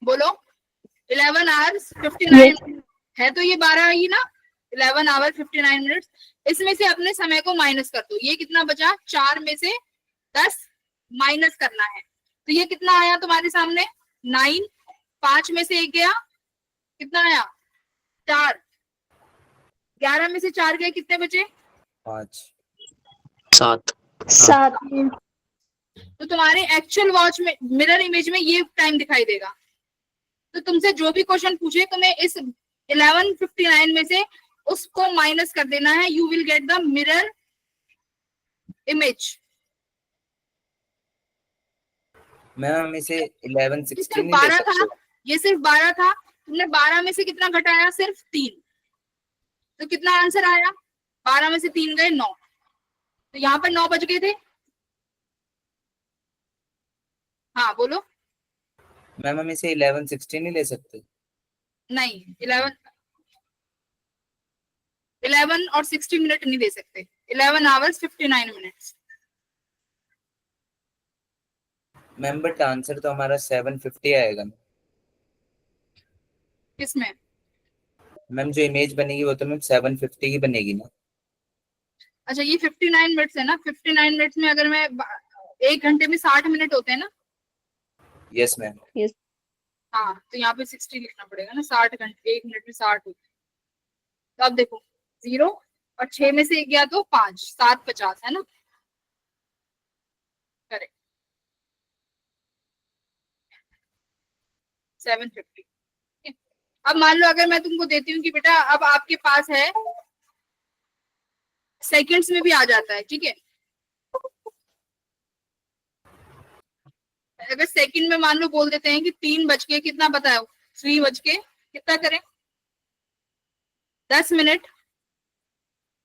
बोलो 11 hours 59 है तो ये 12 ही ना, 11 hours 59 minutes। इसमें से अपने समय को माइनस कर दो। ये कितना बचा? 4 में से 10 माइनस करना है। तो ये कितना आया तुम्हारे सामने? 9। 5 में से 1 गया, कितना आया? 4। 11 में से 4 गए, कितने बचे? 5 7 तो तुम्हारे एक्चुअल वॉच में मिरर इमेज में ये टाइम दिखाई देगा। तो तुमसे जो भी क्वेश्चन पूछे तुम्हें इस 11:59 में से उसको माइनस कर देना है। You will get the mirror image. Ma'am हम इसे 11:16 इसमें नहीं ले 12 था, सकते। ये सिर्फ 12 था, तुमने 12 में से कितना घटाया, सिर्फ 3, तो कितना आंसर आया, 12 में से 3 गए 9, तो यहाँ पर 9 बच गए थे। हाँ बोलो। मैम हम इसे 11:16 नहीं ले सकते? नहीं, 11 और 60 मिनट नहीं दे सकते, 11 hours 59 minutes. Ma'am but answer तो हमारा 750 आएगा। किसमें? मैम जो इमेज बनेगी वो तो मैम 750 की बनेगी ना। अच्छा ये 59 मिनट्स है ना, 59 मिनट्स में अगर मैं 1 घंटे में 60 मिनट होते हैं ना। Yes ma'am. हाँ तो यहाँ पे 60 लिखना पड़ेगा ना, 60 घंटे 1 मिनट में 60 होते हैं। तो अब देखो 0 और 6 में से 1 गया तो 5, 7 50 है ना, करेक्ट 750। अब मान लो अगर मैं तुमको देती हूँ कि बेटा अब आपके पास है, सेकंड्स में भी आ जाता है, ठीक है, अगर सेकंड में मान लो बोल देते हैं कि 3 बज के कितना बताओ, 3 बज के कितना करें, 10 मिनट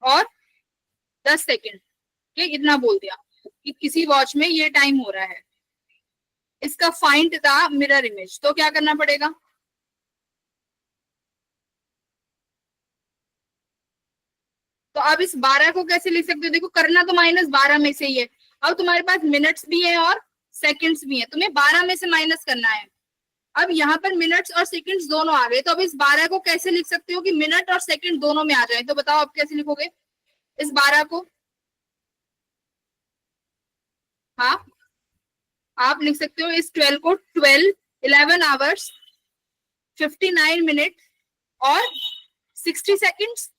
और 10 सेकंड, ये इतना बोल दिया कि किसी वॉच में ये टाइम हो रहा है, इसका फाइंड द मिरर इमेज, तो क्या करना पड़ेगा, तो अब इस 12 को कैसे लिख सकते हो, देखो करना तो -12 में से ही है, अब तुम्हारे पास मिनट्स भी है और सेकंड्स भी है, तुम्हें 12 में से माइनस करना है। अब यहाँ पर मिनट्स और सेकंड्स दोनों आ गए, तो अब इस 12 को कैसे लिख सकते हो कि मिनट और सेकंड दोनों में आ जाए, तो बताओ आप कैसे लिखोगे इस 12 को। हाँ आप लिख सकते हो इस 12 को 11 आवर्स 59 मिनट और 60 सेकंड्स।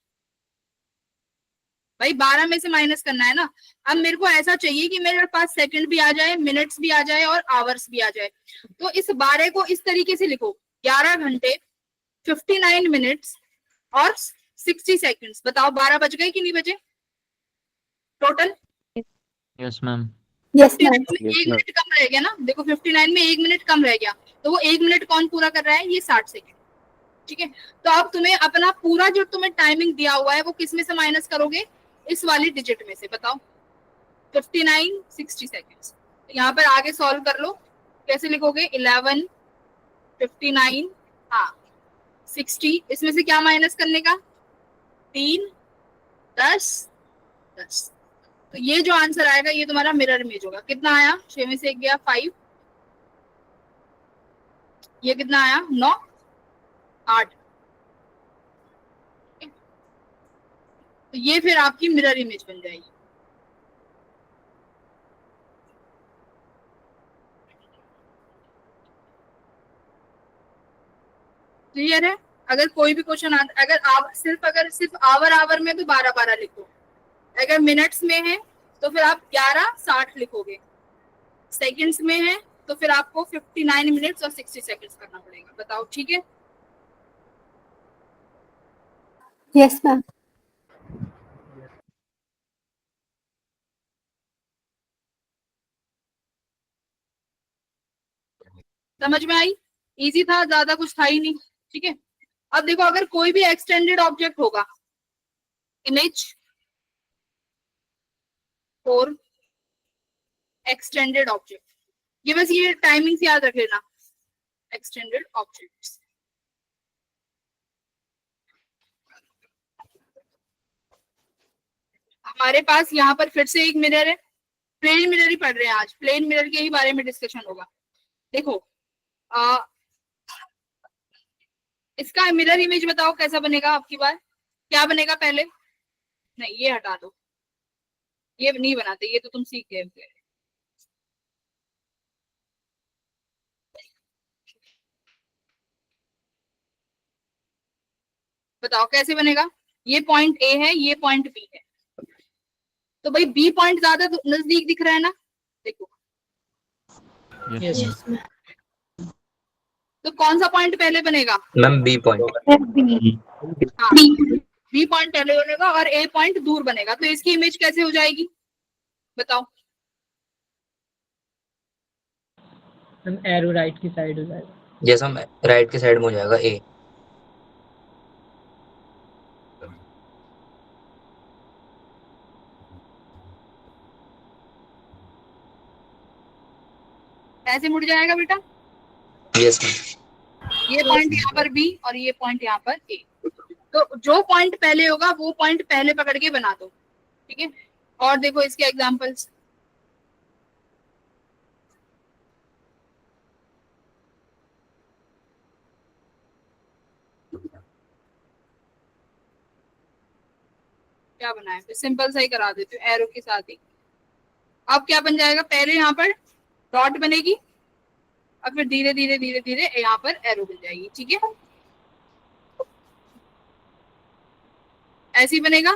भाई 12 में से माइनस करना है ना, अब मेरे को ऐसा चाहिए कि मेरे पास सेकंड भी आ जाए, मिनट्स भी आ जाए और आवर्स भी आ जाए, तो इस 12 को इस तरीके से लिखो, 11 घंटे 59 मिनट्स और 60 सेकंड्स। बताओ 12 बज गए कि नहीं बजे टोटल? Yes ma'am. 59 में 1 मिनट कम रह गया ना, देखो 59 में 1 मिनट कम रह गया, तो वो 1 मिनट कौन पूरा कर रहा है, ये 60 सेकंड, ठीक है। तो अब तुम्हें अपना पूरा जो तुम्हें टाइमिंग दिया हुआ है वो किस में से माइनस करोगे, इस वाली डिजिट में से, बताओ 59 60 सेकंड्स। यहाँ पर आगे सॉल्व कर लो, कैसे लिखोगे 11 59 हाँ 60, इसमें से क्या माइनस करने का, 3 10 10, तो ये जो आंसर आएगा ये तुम्हारा मिरर इमेज होगा। कितना आया, 6 में से 1 गया 5, ये कितना आया 9 8, तो ये फिर आपकी मिरर इमेज बन जाएगी। क्लियर है? अगर कोई भी क्वेश्चन आता, अगर आप सिर्फ आवर में तो 12 लिखो, अगर मिनट्स में है तो फिर आप 11 60 लिखोगे, सेकंड्स में है तो फिर आपको 59 मिनट्स और 60 सेकंड्स करना पड़ेगा। बताओ ठीक है? Yes ma'am. समझ में आई? इजी था, ज्यादा कुछ था ही नहीं, ठीक है। अब देखो अगर कोई भी एक्सटेंडेड ऑब्जेक्ट होगा, इमेज और एक्सटेंडेड ऑब्जेक्ट, ये बस ये टाइमिंग्स याद रख लेना, एक्सटेंडेड ऑब्जेक्ट्स। हमारे पास यहाँ पर फिर से एक मिरर है, प्लेन मिरर ही पढ़ रहे हैं आज, प्लेन मिरर के ही बारे में डिस्कशन होगा। देखो इसका मिरर इमेज बताओ कैसा बनेगा आपकी बार, क्या बनेगा पहले, नहीं ये हटा दो, ये नहीं बनाते, ये तो तुम सीख गए। बताओ कैसे बनेगा, ये पॉइंट ए है, ये पॉइंट बी है, तो भाई बी पॉइंट ज्यादा नजदीक दिख रहा है ना, देखो यस यस मैम। तो कौन सा पॉइंट पहले बनेगा, मैम बी पॉइंट। हाँ बी पॉइंट पहले बनेगा और ए पॉइंट दूर बनेगा, तो इसकी इमेज कैसे हो जाएगी बताओ। मैम एरो राइट की साइड हो जाएगा, जैसा हम राइट के साइड में हो जाएगा ए। ऐसे मुड़ जाएगा बेटा, यस मैम। ये पॉइंट यहाँ पर बी और ये पॉइंट यहाँ पर ए। तो जो पॉइंट पहले होगा वो पॉइंट पहले पकड़ के बना दो, ठीक है। और देखो इसके एग्जांपल्स, क्या बनाए, तो सिंपल सा ही करा देती हूँ एरो के साथ ही। अब क्या बन जाएगा, पहले यहाँ पर डॉट बनेगी और फिर धीरे धीरे धीरे धीरे यहाँ पर एरो बन जाएगी, ठीक है। ऐसे ही बनेगा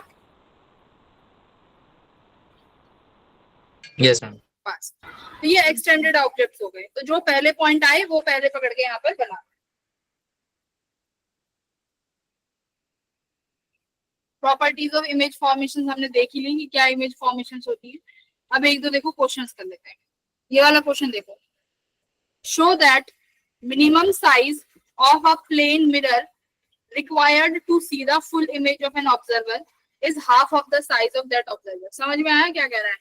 यस मैम। बस। तो ये एक्सटेंडेड ऑब्जेक्ट्स हो गए, तो जो पहले पॉइंट आए वो पहले पकड़ के यहाँ पर बना। प्रॉपर्टीज ऑफ इमेज फॉर्मेशन हमने देख ही ली कि क्या इमेज फॉर्मेशन होती है। अब एक दो देखो क्वेश्चंस कर लेते हैं। ये वाला क्वेश्चन देखो, show that minimum size of a plane mirror required to see the full image of an observer is half of the size of that observer। समझ में आया क्या कह रहा है,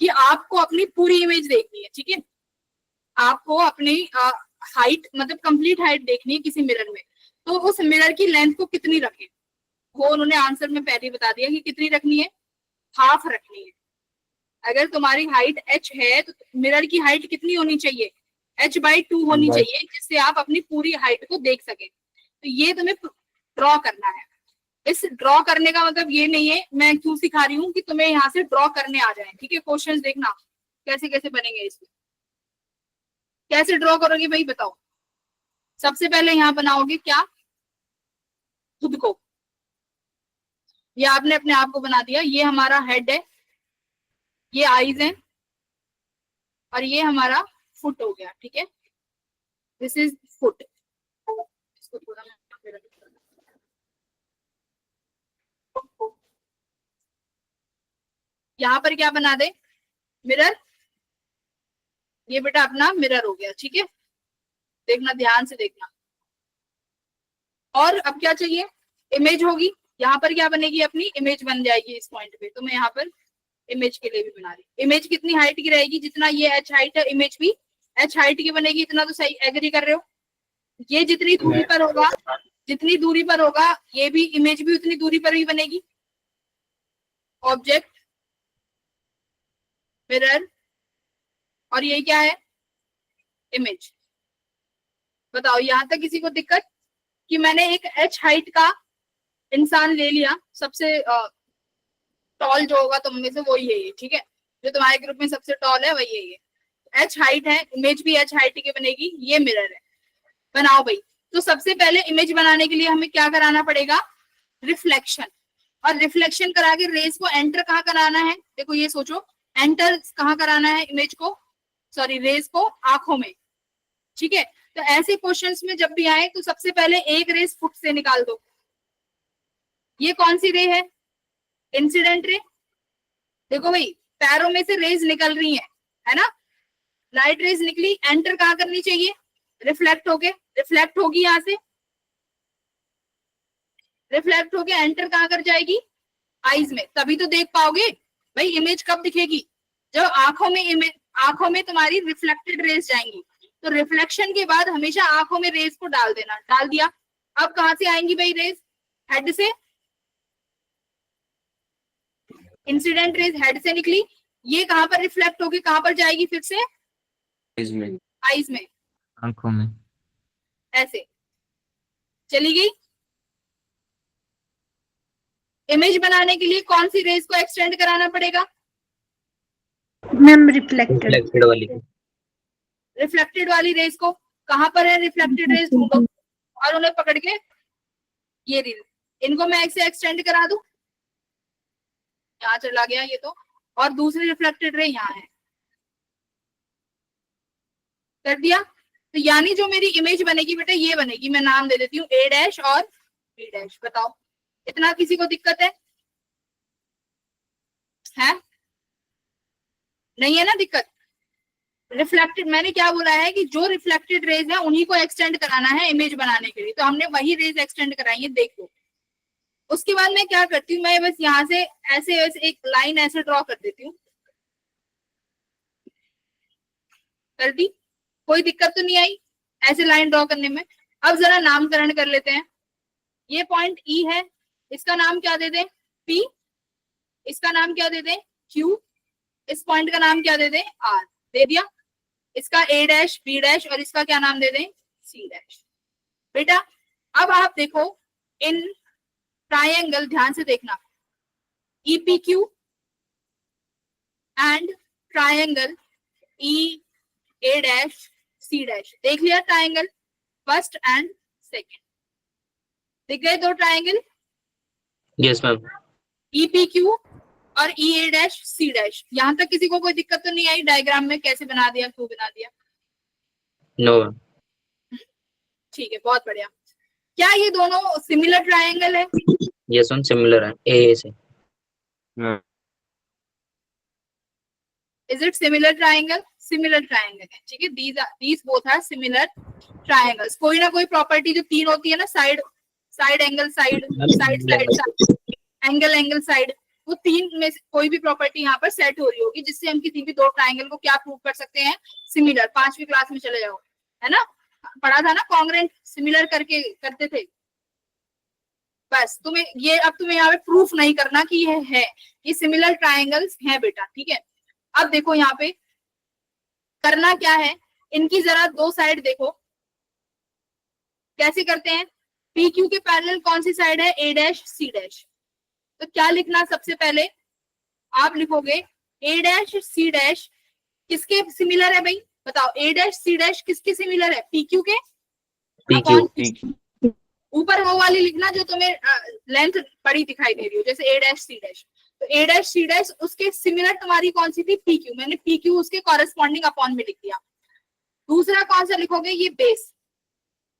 कि आपको अपनी पूरी इमेज देखनी है, ठीक है। आपको अपनी हाइट मतलब कंप्लीट हाइट देखनी है किसी मिरर में, तो उस मिरर की लेंथ को कितनी रखें, वो उन्होंने आंसर में पहले ही बता दिया कि कितनी रखनी है, हाफ रखनी है। अगर तुम्हारी हाइट h है तो मिरर की हाइट कितनी होनी चाहिए, h/2 होनी चाहिए, जिससे आप अपनी पूरी हाइट को देख सके। तो ये तुम्हें ड्रॉ करना है। इस ड्रॉ करने का मतलब ये नहीं है, मैं क्यों सिखा रही हूँ कि तुम्हें यहाँ से ड्रॉ करने आ जाए, ठीक है। क्वेश्चंस देखना कैसे कैसे बनेंगे इसमें। कैसे ड्रॉ करोगे भाई बताओ। सबसे पहले यहाँ बनाओगे क्या, खुद को। ये आपने अपने आप को बना दिया, ये हमारा हेड है, ये आईज है और ये हमारा फुट हो गया, ठीक है। This is foot. इसको थोड़ा यहाँ पर क्या बना दे, मिरर। ये बेटा अपना मिरर हो गया, ठीक है। देखना ध्यान से देखना। और अब क्या चाहिए, इमेज होगी। यहाँ पर क्या बनेगी, अपनी इमेज बन जाएगी इस पॉइंट पे। तो मैं यहाँ पर इमेज के लिए भी बना रही। इमेज कितनी हाइट की रहेगी, जितना ये h हाइट है इमेज भी h हाइट की बनेगी, इतना तो सही एग्री कर रहे हो। ये जितनी दूरी पर होगा, जितनी दूरी पर होगा ये भी इमेज भी उतनी दूरी पर ही बनेगी। ऑब्जेक्ट, मिरर और ये क्या है, इमेज। बताओ यहाँ तक किसी को दिक्कत, कि मैंने एक h हाइट का इंसान ले लिया, सबसे टॉल जो होगा तुम में से वही है ये, ठीक है। जो तुम्हारे ग्रुप में सबसे टॉल है वही है ये। h हाइट है, इमेज भी h हाइट की बनेगी, ये मिरर है। बनाओ भाई। तो सबसे पहले इमेज बनाने के लिए हमें क्या कराना पड़ेगा, रिफ्लेक्शन। और रिफ्लेक्शन करा के रेस को एंटर कहाँ कराना है, देखो ये सोचो, एंटर कहाँ कराना है इमेज को, सॉरी रेस को आंखों में, ठीक है। तो ऐसे क्वेश्चंस में जब भी आए तो सबसे पहले एक रेस फुट से निकाल दो। ये कौन सी रे इंसिडेंट रे। देखो भाई पैरों में से रेज निकल रही है ना, लाइट रेज निकली, एंटर कहाँ करनी चाहिए, रिफ्लेक्ट होके, रिफ्लेक्ट होगी यहाँ से, रिफ्लेक्ट होके एंटर कहाँ कर जाएगी, आईज में। तभी तो देख पाओगे भाई इमेज कब दिखेगी, जब आंखों में इमेज, आंखों में तुम्हारी रिफ्लेक्टेड रेज जाएंगी। तो रिफ्लेक्शन के बाद हमेशा आंखों में रेज को डाल देना, डाल दिया। अब कहाँ से आएंगी भाई रेज, हेड से। इंसिडेंट रेज हेड से निकली, ये कहाँ पर रिफ्लेक्ट होगी, कहाँ पर जाएगी फिर से, आईज में, आंखों में, ऐसे चली गई। इमेज बनाने के लिए कौन सी रेज को एक्सटेंड कराना पड़ेगा, मैम रिफ्लेक्टेड। रिफ्लेक्टेड वाली। रिफ्लेक्टेड वाली रेज को, कहां पर है रिफ्लेक्टेड रेज ढूंढो और उन्हें पकड़ के ये रेज, इनको मैं ऐसे एक्सटेंड करा दूं, यहाँ चला गया ये तो, और दूसरी रिफ्लेक्टेड रे यहाँ है, कर दिया। तो यानी जो मेरी इमेज बनेगी बेटा ये बनेगी, मैं नाम दे देती हूँ A डैश और B डैश। बताओ इतना किसी को दिक्कत है नहीं है ना दिक्कत। रिफ्लेक्टेड, मैंने क्या बोला है कि जो रिफ्लेक्टेड रेज है उन्हीं को एक्सटेंड कराना है इमेज बनाने के लिए, तो हमने वही रेज एक्सटेंड कराई है, देखो। उसके बाद मैं क्या करती हूँ, मैं बस यहाँ से ऐसे ऐसे एक लाइन ऐसे ड्रॉ कर देती हूँ, कर दी, कोई दिक्कत तो नहीं आई ऐसे लाइन ड्रॉ करने में। अब जरा नामकरण कर लेते हैं। ये पॉइंट ई है, इसका नाम क्या दे दें, पी, इसका नाम क्या दे दें, क्यू, इस पॉइंट का नाम क्या दे दें, आर, दे दिया। इसका ए डैश, बी डैश और इसका क्या नाम दे दें, सी डैश। बेटा अब आप देखो इन ट्रायंगल, ध्यान से देखना, EPQ and triangle EA dash C dash, देख लिया ट्रायंगल फर्स्ट एंड सेकंड, दिख गए दो ट्रायंगल, यस मैम। EPQ और EA डैश C डैश। यहां तक किसी को कोई दिक्कत तो नहीं आई डायग्राम में, कैसे बना दिया, क्यों बना दिया? No ma'am. ठीक है, बहुत बढ़िया। क्या ये दोनों सिमिलर ट्रायंगल है? यस मैम, सिमिलर है ए से। Is it similar triangle? Similar triangle है, ठीक है। These both are similar triangles। कोई ना कोई प्रॉपर्टी जो तीन होती है ना, side side angle side, side side angle angle side, वो तीन में से कोई भी प्रॉपर्टी यहाँ पर सेट हो रही होगी, जिससे हम किसी भी दो ट्राइंगल को क्या प्रूव कर सकते हैं, सिमिलर। 5वीं क्लास में चले जाओ, है ना, पढ़ा था ना, कॉन्ग्रेंट सिमिलर करके करते थे। बस तुम्हें ये, अब तुम्हें यहाँ पे प्रूफ नहीं करना कि ये है, ये सिमिलर ट्राइंगल्स हैं बेटा, ठीक है। अब देखो यहाँ पे करना क्या है, इनकी जरा दो साइड देखो कैसे करते हैं। पी क्यू के पैरेलल कौन सी साइड है, ए डैश सी डैश। तो क्या लिखना, सबसे पहले आप लिखोगे ए डैश सी डैश किसके सिमिलर है भाई, बताओ, ए डैश सी डैश किसके सिमिलर है, पी क्यू के। ऊपर वो वाली लिखना जो तुम्हें लेंथ बड़ी दिखाई दे रही हो, जैसे ए डैश सी डैश, तो ए डैश सी डैश उसके सिमिलर तुम्हारी कौन सी थी, पी क्यू, मैंने पी क्यू उसके कॉरेस्पॉन्डिंग अपॉन में लिख दिया। दूसरा कौन सा लिखोगे, ये बेस,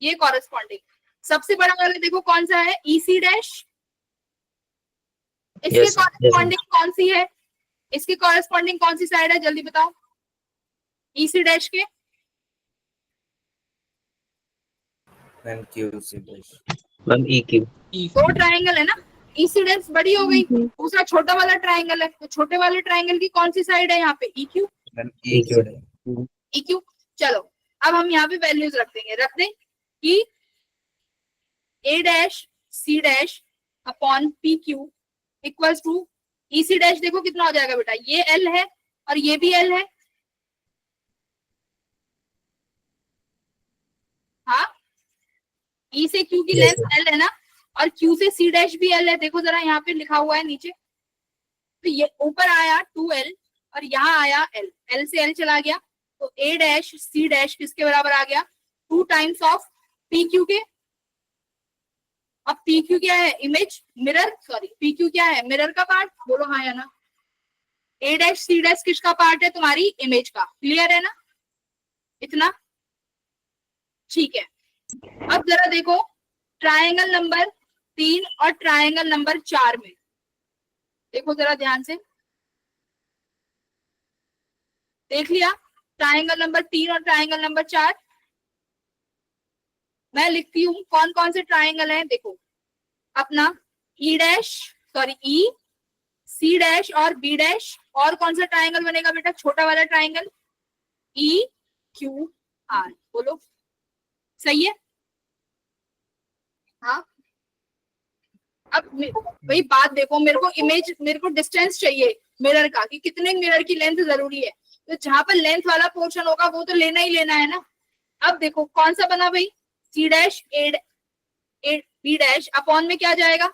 ये कॉरेस्पॉन्डिंग। सबसे बड़ा वाला देखो कौन सा है, ई सी डैश, इसके कॉरेस्पॉन्डिंग कौन सी है, इसके कॉरेस्पॉन्डिंग कौन सी साइड है, जल्दी बताओ, ई सी डैश के। Ma'am Q C dash, ma'am E Q. दो ट्राइंगल है ना, ई सी डैश बड़ी हो गई, दूसरा छोटा वाला ट्राइंगल है, तो छोटे वाले ट्राइंगल की कौन सी साइड है यहाँ पे, E Q, ma'am E Q, E Q. चलो अब हम यहाँ पे वैल्यूज रख देंगे, रख दें कि A dash C dash upon P Q equals to E C dash. देखो कितना हो जाएगा बेटा, ये एल है और ये भी एल है, हाँ, ई से क्यू की लेंथ एल है ना, और क्यू से सी डैश भी एल है, देखो जरा यहाँ पे लिखा हुआ है नीचे, तो ये ऊपर आया 2l और यहाँ आया l, l से l चला गया, तो a डैश सी डैश किसके बराबर आ गया, 2 टाइम्स ऑफ पी क्यू के। अब पी क्यू क्या है, image mirror, sorry P Q क्या है, मिरर का पार्ट, बोलो हाँ या ना। ए डैश सी डैश किसका पार्ट है, तुम्हारी इमेज का, क्लियर है ना इतना, ठीक है। अब जरा देखो ट्रायंगल नंबर 3 और ट्रायंगल नंबर 4 में, देखो जरा ध्यान से, देख लिया ट्रायंगल नंबर 3 और ट्रायंगल नंबर 4। मैं लिखती हूँ कौन कौन से ट्रायंगल हैं, देखो अपना ई डैश, सॉरी ई सी डैश और बी डैश, और कौन सा ट्रायंगल बनेगा बेटा, छोटा वाला ट्रायंगल ई क्यू आर, बोलो सही है, हाँ। अब वही बात देखो, मेरे को इमेज, मेरे को डिस्टेंस चाहिए मिरर का, कि कितने मिरर की लेंथ जरूरी है, तो जहां पर लेंथ वाला पोर्शन होगा वो तो लेना ही लेना है ना। अब देखो कौन सा बना भाई, C dash A B dash upon में क्या जाएगा,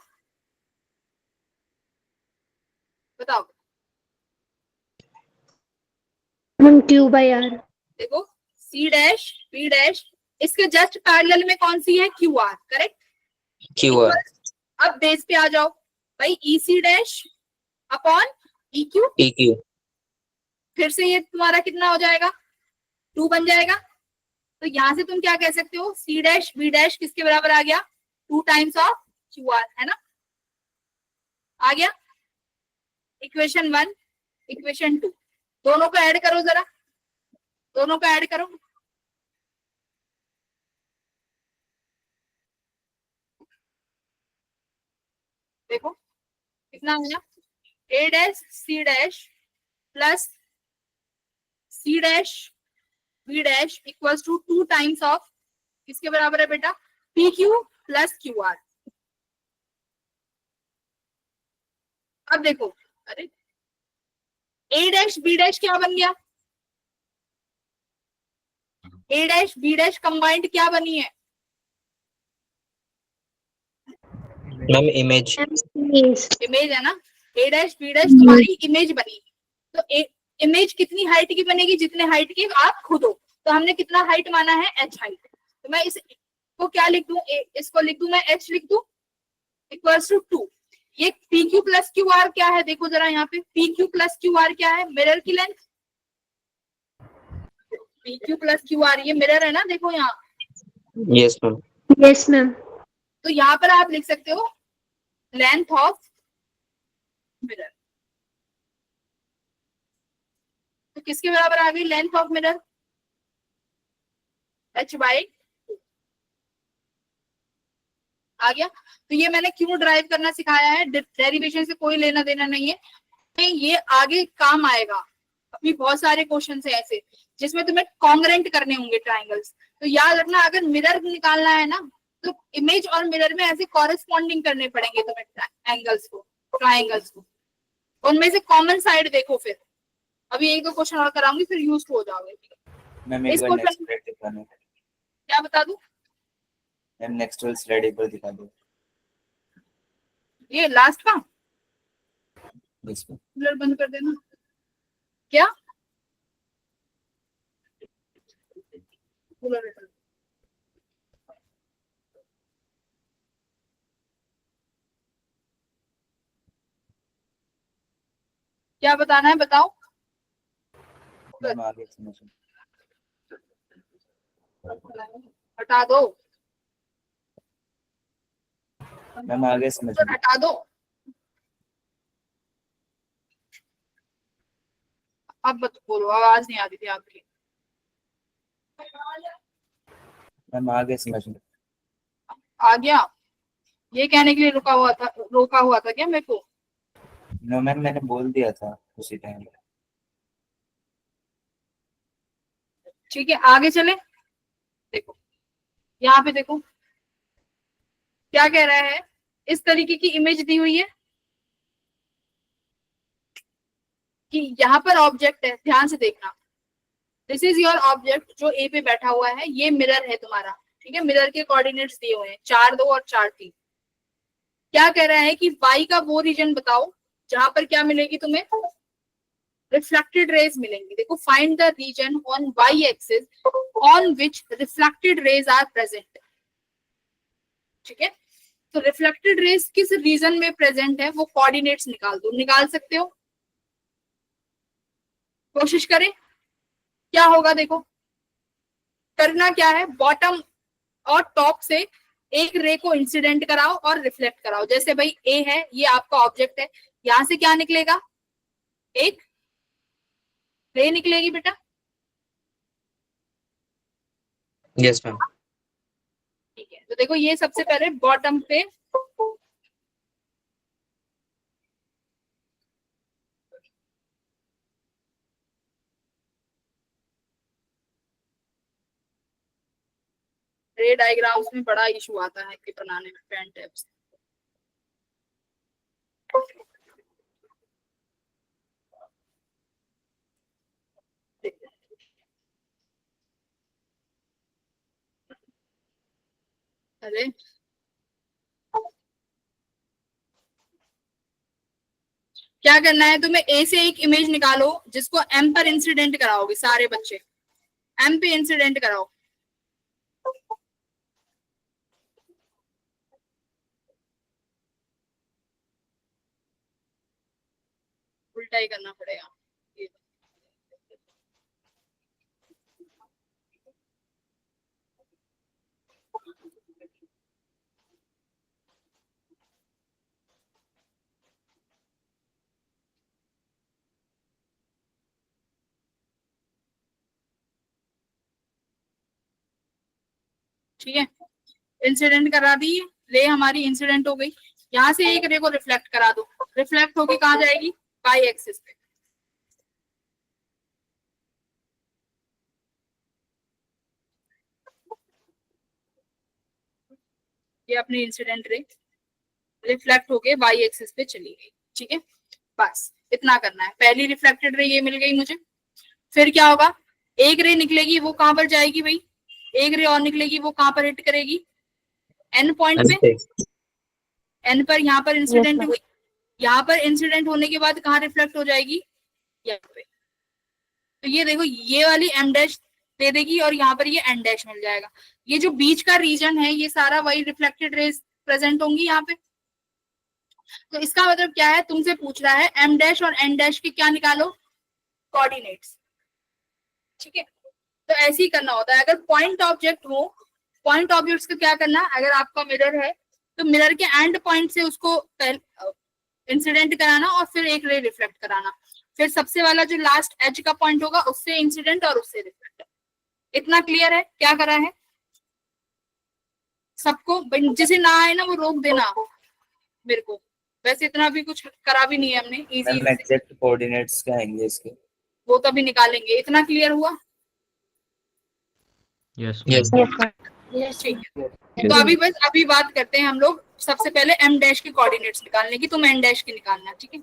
बताओ, क्यू बाई आर। देखो सी डैश बी डैश, इसके जस्ट पैरेलल में कौन सी है, Q R, correct, Q R. अब बेस पे आ जाओ भाई, E C dash upon E Q, E Q, फिर से ये तुम्हारा कितना हो जाएगा, 2 बन जाएगा। तो यहां से तुम क्या कह सकते हो, सी डैश बी डैश किसके बराबर आ गया, 2 टाइम्स ऑफ क्यू आर, है ना, आ गया। इक्वेशन 1 इक्वेशन 2 दोनों को ऐड करो जरा, दोनों को ऐड करो। देखो कितना आया, A dash C dash plus C dash B dash equals to 2 times of, किसके बराबर है बेटा, P Q plus Q R. अब देखो, अरे ए डैश बी डैश क्या बन गया, ए डैश बी डैश कंबाइंड क्या बनी है, मैम इमेज। इमेज है ना, ए डैश बी डैश तुम्हारी इमेज बनी। तो इमेज कितनी हाइट की बनेगी, जितने हाइट की आप खुद हो। तो हमने कितना हाइट माना है, एच हाइट। तो मैं इस को क्या लिख दूं, इसको लिख दूं मैं एच लिख दूं इक्वल्स टू 2। ये P Q plus Q R क्या है, देखो जरा यहाँ पे P Q plus Q R क्या है, मिरर की length. P Q plus Q R ये मिरर है ना, देखो यहाँ। Yes ma'am. Yes ma'am. तो यहाँ पर आप लिख सकते हो लेंथ ऑफ मिरर। तो किसके बराबर आ गई length of mirror, H by आ गया। तो ये मैंने क्यों ड्राइव करना सिखाया है, डेरिवेशन से कोई लेना देना नहीं है, ये आगे काम आएगा। अभी बहुत सारे क्वेश्चन है ऐसे जिसमें तुम्हें कॉन्ग्रेंट करने होंगे ट्राइंगल्स। तो याद रखना, अगर मिरर निकालना है ना, तो इमेज और मिरर में ऐसे कॉरेस्पॉन्डिंग करने पड़ेंगे तुम्हें एंगल्स को, ट्राइंगल्स को। उनमें से कॉमन साइड देखो। फिर अभी एक दो क्वेश्चन और कराऊंगी, फिर यूज हो जाओगे। मैम एक इस बार क्वेश्चन नेक्स्ट स्लाइड दिखाना। क्या बता दूं, मैम नेक्स्ट वाली स्लाइड एक बार दिखा दो। ये लास्ट का यस मैम। कूलर बंद कर देना। क्या कूलर क्या बताना है, बताओ। मैम आगे समझ। हटा दो, मैम आगे समझ। हटा दो। अब मत बोलो, आवाज नहीं आ रही थी आपकी। मैम आगे समझ। आ गया, ये कहने के लिए रोका हुआ था क्या मेरे को। नो मैम मैंने बोल दिया था उसी टाइम। ठीक है आगे चले। देखो यहाँ पे देखो क्या कह रहा है, इस तरीके की इमेज दी हुई है कि यहाँ पर ऑब्जेक्ट है, ध्यान से देखना। दिस इज योर ऑब्जेक्ट जो ए पे बैठा हुआ है, ये मिरर है तुम्हारा। ठीक है, मिरर के कोऑर्डिनेट्स दिए हुए हैं 4 2 और 4 3। क्या कह रहा है कि y का वो रीजन बताओ जहां पर क्या मिलेगी तुम्हें, रिफ्लेक्टेड रेज मिलेंगी। देखो find the region on y axis on which reflected rays are present. ठीक है, तो रिफ्लेक्टेड रेज किस रीजन में प्रेजेंट है वो कोऑर्डिनेट्स निकाल दो। निकाल सकते हो, कोशिश करें। क्या होगा देखो, करना क्या है, बॉटम और टॉप से एक रे को इंसिडेंट कराओ और रिफ्लेक्ट कराओ। जैसे भाई ए है, ये आपका ऑब्जेक्ट है, यहां से क्या निकलेगा, एक रे निकलेगी बेटा। Yes ma'am. ठीक है, तो देखो ये सबसे पहले बॉटम पे रे डायग्राम्स में बड़ा इशू आता है कि बनाने में पेन टैब्स। अरे क्या करना है तुम्हें, ए से एक इमेज निकालो जिसको एम पर इंसिडेंट कराओगे। सारे बच्चे एम पे इंसिडेंट कराओ। उल्टा ही करना पड़ेगा। ठीक है, इंसिडेंट करा दी, रे हमारी इंसिडेंट हो गई, यहाँ से एक रे को रिफ्लेक्ट करा दो, रिफ्लेक्ट होके कहाँ जाएगी, बाई एक्सिस पे। ये अपनी इंसिडेंट रे रिफ्लेक्ट होके वाई एक्सिस पे चली गई। ठीक है, बस इतना करना है। पहली रिफ्लेक्टेड रे ये मिल गई मुझे, फिर क्या होगा, एक रे निकलेगी, वो कहां पर जाएगी भाई, एक रे और निकलेगी, वो कहां पर हिट करेगी, एन पॉइंट पे, एन पर, यहाँ पर इंसिडेंट हुई, यहाँ पर इंसिडेंट होने के बाद कहाँ रिफ्लेक्ट हो जाएगी, यहाँ पे। तो ये देखो, ये वाली एम डैश दे देगी और यहाँ पर ये एन डैश मिल जाएगा। ये जो बीच का रीजन है ये सारा वही रिफ्लेक्टेड रेज प्रेजेंट होंगी यहाँ पे। तो इसका मतलब क्या है, तुमसे पूछ रहा है एम डैश और एन डैश के क्या निकालो, कोऑर्डिनेट्स। ठीक है, तो ऐसे ही करना होता है। अगर पॉइंट ऑब्जेक्ट हो, पॉइंट ऑब्जेक्ट्स का क्या करना, अगर आपका मिरर है तो मिरर के एंड पॉइंट से उसको इंसिडेंट कराना और फिर एक रे रिफ्लेक्ट कराना, फिर सबसे वाला जो लास्ट एज का पॉइंट होगा उससे इंसिडेंट और उससे रिफ्लेक्ट। इतना क्लियर है क्या करा है सबको? जिसे ना आए ना वो रोक देना मेरे को, वैसे इतना भी कुछ करा भी नहीं है हमने, इजी एग्जैक्ट कोऑर्डिनेट्स क्या आएंगे इसके, वो तो अभी निकालेंगे। इतना क्लियर हुआ? Yes. ठीक है, तो अभी बस अभी बात करते हैं हम लोग सबसे पहले एम डैश के कोऑर्डिनेट्स निकालने की। तुम एन डैश के निकालना, ठीक है,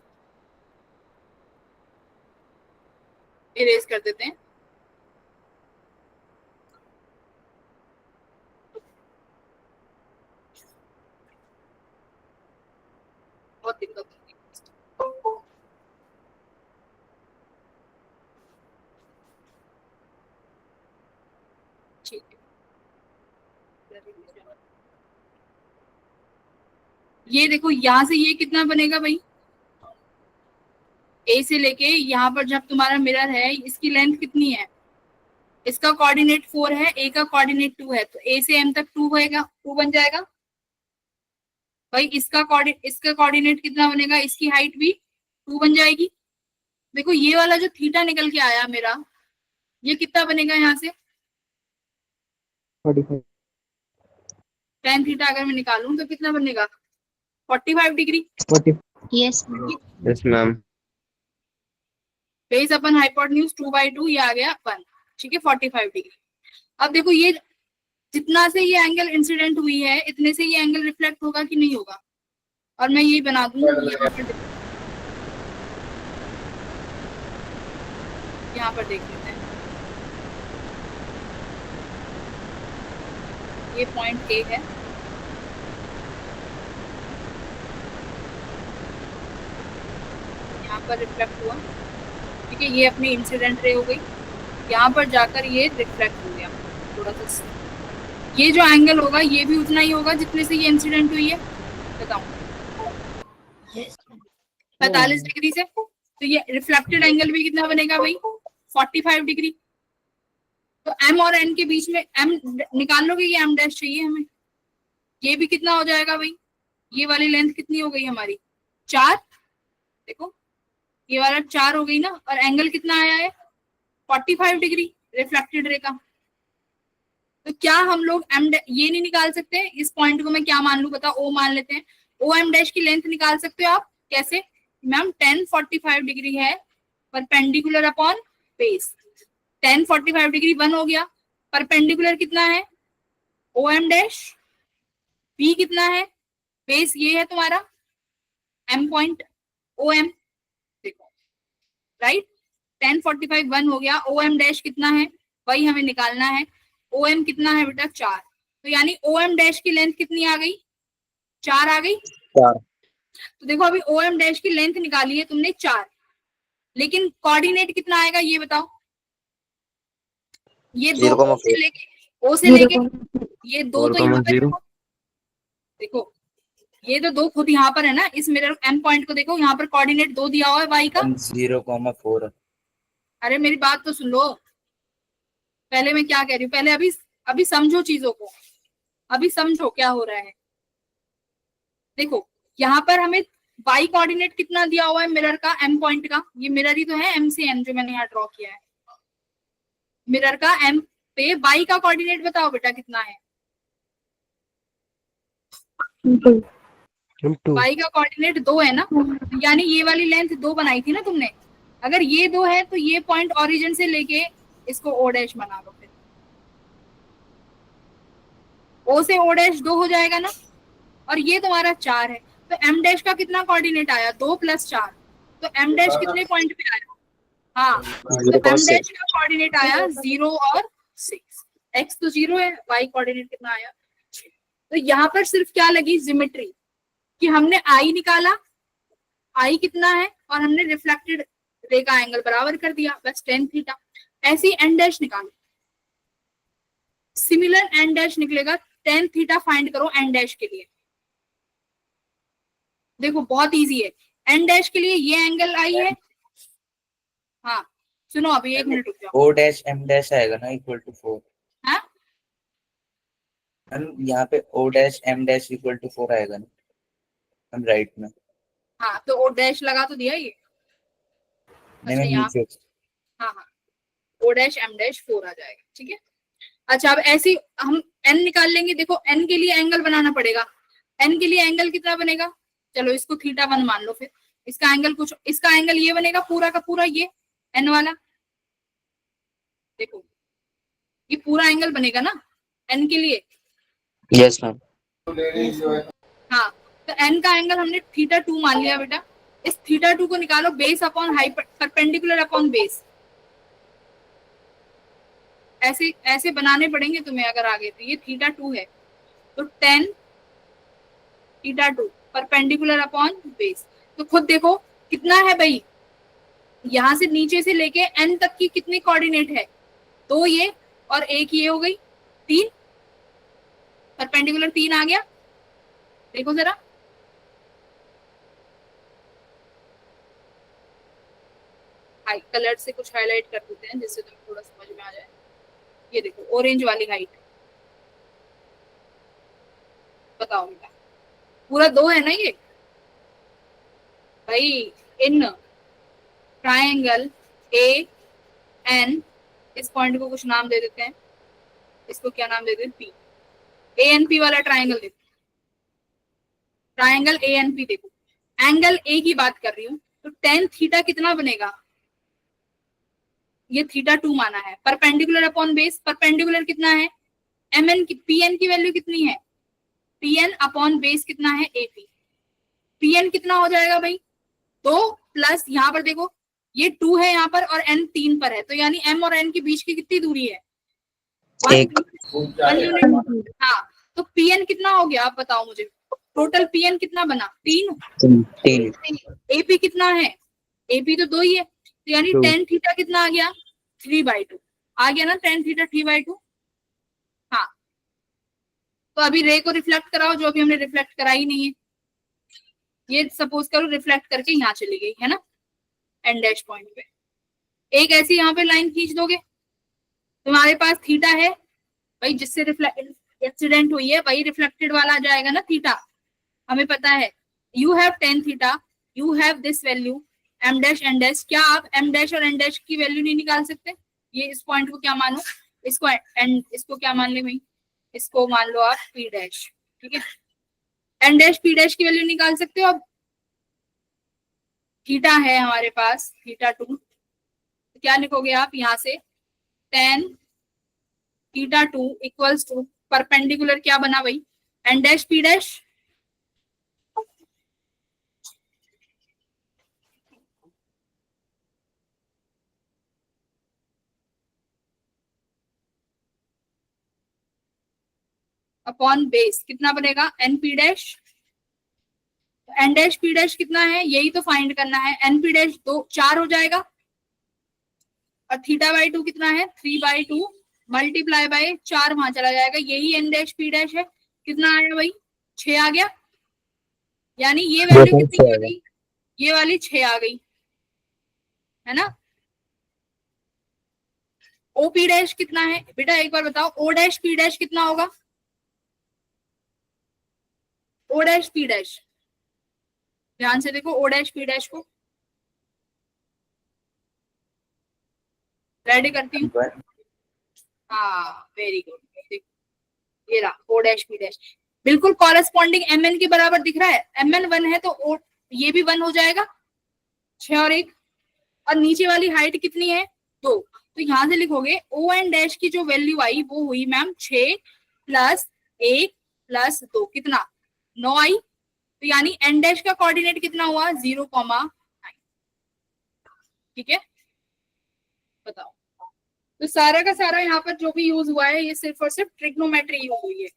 इरेज कर देते हैं। बहुत दिक्कत होगी। ठीक है, ये देखो यहाँ से ये कितना बनेगा भाई, ए से लेके यहाँ पर जब तुम्हारा मिरर है इसकी लेंथ कितनी है, इसका कोऑर्डिनेट 4 है, ए का कोऑर्डिनेट 2 है, तो ए से एम तक 2 होएगा, 2 बन जाएगा भाई। इसका कोऑर्डिनेट कितना बनेगा, इसकी हाइट भी 2 बन जाएगी। देखो ये वाला जो थीटा निकल के आया मेरा, ये कितना बनेगा यहाँ से, 45 tan थीटा अगर मैं निकालूं तो कितना बनेगा, 45 degree. 40 Yes. Yes, ma'am. Base upon hypotenuse 2/2, ये आ गया 1। ठीक है, 45 डिग्री। अब देखो ये जितना से ये एंगल इंसिडेंट हुई है इतने से ये एंगल रिफ्लेक्ट होगा कि नहीं होगा, और मैं यही बना दूं यहाँ पर देख लेते हैं। ये पॉइंट ए है, यहाँ पर रिफ्लेक्ट हुआ, ठीक है, ये अपनी इंसिडेंट रे हो गई, यहाँ पर जाकर ये रिफ्लेक्ट हो गया थोड़ा सा। ये जो एंगल होगा ये भी उतना ही होगा जितने से ये इंसिडेंट हुई है, बताओ 45 डिग्री से। तो ये रिफ्लेक्टेड एंगल भी कितना बनेगा भाई, 45 डिग्री। तो एम और एन के बीच में एम निकाल लोगे, ये एम डैश चाहिए हमें, ये भी कितना हो जाएगा भाई, ये वाली लेंथ कितनी हो गई हमारी 4, देखो ये वाला 4 हो गई ना, और एंगल कितना आया है 45 डिग्री रिफ्लेक्टेड रे का। तो क्या हम लोग एम ये नहीं निकाल सकते, इस पॉइंट को मैं क्या मान लूं, बताओ ओ मान लेते हैं, ओ एम डैश की लेंथ निकाल सकते हो आप कैसे मैम, 10 45 डिग्री है परपेंडिकुलर अपॉन बेस, 10 45 डिग्री 1 हो गया, परपेंडिकुलर कितना है ओ एम डैश, बी कितना है बेस, ये है तुम्हारा एम पॉइंट ओ एम, देखो राइट, 10 45 1 हो गया, ओ एम डैश कितना है वही हमें निकालना है, ओ एम कितना है बेटा 4, तो यानी ओ एम डैश की लेंथ कितनी आ गई 4 आ गई। 4। तो देखो अभी ओ एम डैश की लेंथ निकाली है तुमने 4, लेकिन कोऑर्डिनेट कितना आएगा ये बताओ, ये 2 0, ओ से लेके ये 2 तो यहाँ पे देखो, ये तो 2 खुद यहाँ पर है ना, इस मिरर एम पॉइंट को देखो, यहाँ पर कोऑर्डिनेट 2 दिया हुआ है वाई का, 0,4। अरे मेरी बात तो सुन लो, पहले मैं क्या कह रही हूँ, पहले अभी समझो चीजों को, अभी समझो क्या हो रहा है। देखो यहाँ पर हमें y कोऑर्डिनेट कितना दिया हुआ है मिरर का, m पॉइंट का, ये मिरर ही तो है m से n जो मैंने यहाँ ड्रॉ किया है, मिरर का m पे y का कोऑर्डिनेट बताओ बेटा कितना है, हम 2 y का कोऑर्डिनेट 2 है ना, यानी ये वाली लेंथ 2 बनाई थी ना तुमने, अगर ये 2 है तो ये पॉइंट ओरिजिन से लेके इसको o डैश बना लो, फिर o से o डैश 2 हो जाएगा ना, और ये तुम्हारा 4 है, तो m डैश का कितना कोऑर्डिनेट आया, 2 + 4, तो m डैश कितने पॉइंट पे आया, हाँ, तो m डैश का कोऑर्डिनेट आया 0 और 6, x तो 0 है, y कोऑर्डिनेट कितना आया 6। तो यहाँ पर सिर्फ क्या लगी, ज्योमेट्री, कि हमने i निकाला, i कितना है, और हमने रिफ्लेक्टेड रे का एंगल बराबर कर दिया, बस tan थीटा। ऐसे ही n डैश निकालो, सिमिलर n डैश निकलेगा, tan थीटा फाइंड करो n डैश के लिए, देखो बहुत इजी है, n डैश के लिए ये एंगल i है, हाँ सुनो अभी 1 मिनट रुक जाओ, o डैश m डैश आएगा ना इक्वल टू 4, हाँ हम यहाँ पे o dash m dash equal to 4 आएगा ना, हम राइट में, हाँ, तो o डैश लगा तो दिया ये, नहीं अच्छा मैं यहाँ, नीचे, हाँ हाँ, o डैश m डैश 4 आ जाएगा, ठीक है। अच्छा अब ऐसे हम n निकाल लेंगे, देखो n के लिए एंगल बनाना पड़ेगा, n के लिए एंगल कितना बनेगा, चलो इसको θ1 मान लो, फिर इसका एंगल कुछ, इसका एंगल ये बनेगा पूरा का पूरा, ये n वाला, देखो ये पूरा एंगल बनेगा ना n के लिए, Yes, ma'am. हाँ, तो n का एंगल हमने θ2 मान लिया बेटा, इस θ2 को निकालो, base upon height perpendicular upon base, ऐसे ऐसे बनाने पड़ेंगे तुम्हें अगर आगे, तो ये θ2 है, तो tan θ2 परपेंडिकुलर अपॉन बेस, तो खुद देखो कितना है भाई, यहां से नीचे से लेके n तक की कितनी कोऑर्डिनेट है, 2 ये और 1 ये हो गई 3, परपेंडिकुलर 3 आ गया, देखो जरा, कलर से कुछ हाईलाइट कर देते हैं जिससे तुम्हें थोड़ा समझ में आ जाए, ये देखो ऑरेंज वाली हाइट, बताओ बेटा, पूरा 2 है ना ये भाई, इन ट्रायंगल ए एन, इस पॉइंट को कुछ नाम दे देते हैं, इसको क्या नाम दे देते हैं, पी, ए एन पी वाला ट्रायंगल देखो, ट्रायंगल ए एन पी, देखो एंगल ए की बात कर रही हूँ, तो tan थीटा कितना बनेगा, ये θ2 माना है, परपेंडिकुलर अपॉन बेस, परपेंडिकुलर कितना है एम एन की, पी एन की वैल्यू कितनी है, पी एन अपॉन बेस कितना है एपी, पी एन कितना हो जाएगा भाई 2 प्लस यहाँ पर देखो ये 2 है यहाँ पर और n 3 पर है, तो यानी m और n के बीच की कितनी दूरी है, 1 1 यूनिट, हाँ, तो pn कितना हो गया आप बताओ मुझे, टोटल pn कितना बना 3, 3 ap कितना है, ap तो 2 ही है, तो यानी 2 tan थीटा कितना आ गया 3/2 आ गया ना, tan थीटा 3/2, हाँ, तो अभी रे को रिफ्लेक्ट कराओ, जो अभी हमने रिफ्लेक्ट कराई नहीं है, ये सपोज करो रिफ्लेक्ट करके यहाँ चली गई है ना एन डैश पॉइंट पे, एक ऐसी यहाँ पे लाइन खींच दोगे, तुम्हारे पास थीटा है भाई, जिससे एक्सीडेंट हुई है वही रिफ्लेक्टेड वाला आ जाएगा ना थीटा, हमें पता है, you have tan theta, you have this value m dash n dash, क्या आप m डैश और n डैश की वैल्यू नहीं निकाल सकते, ये इस पॉइंट को क्या मानो, इसको n, इसको क्या मान ले भाई, इसको मान लो आप p डैश, ठीक है, n डैश p डैश की वैल्यू निकाल सकते हो, अब थीटा है हमारे पास θ2, तो क्या लिखोगे आप यहाँ से tan θ2 इक्वल्स टू परपेंडिकुलर क्या बना भाई n dash p dash, upon base कितना बनेगा n p dash, n dash p dash कितना है यही तो फाइंड करना है, n p डैश 4 हो जाएगा, और θ/2 कितना है 3/2 मल्टीप्लाई बाय 4 वहां चला जाएगा, यही n डैश p डैश है, कितना आया भाई 6 आ गया, यानी ये वैल्यू कितनी आ गई, ये वाली 6 आ गई है ना, ओ पी डैश कितना है बेटा एक बार बताओ, ओ डैश पी डैश कितना होगा, ओ डैश पी डैश, ध्यान से देखो ओ डैश पी डैश को, रेडी करती हूँ, हाँ वेरी गुड, ये रहा ओ डैश पी डैश, बिल्कुल कॉरेस्पॉन्डिंग mn के बराबर दिख रहा है, mn 1 है तो ये भी 1 हो जाएगा, 6 और 1, और नीचे वाली हाइट कितनी है 2, तो यहां से लिखोगे ओ एन डैश की जो वैल्यू आई वो हुई मैम 6 प्लस 1 प्लस 2 कितना 9 आई, तो यानी एन डैश का कोऑर्डिनेट कितना हुआ 0,9। ठीक है, बताओ। तो सारा का सारा यहाँ पर जो भी यूज हुआ है ये सिर्फ और सिर्फ ट्रिग्नोमेट्री यूज हुई है।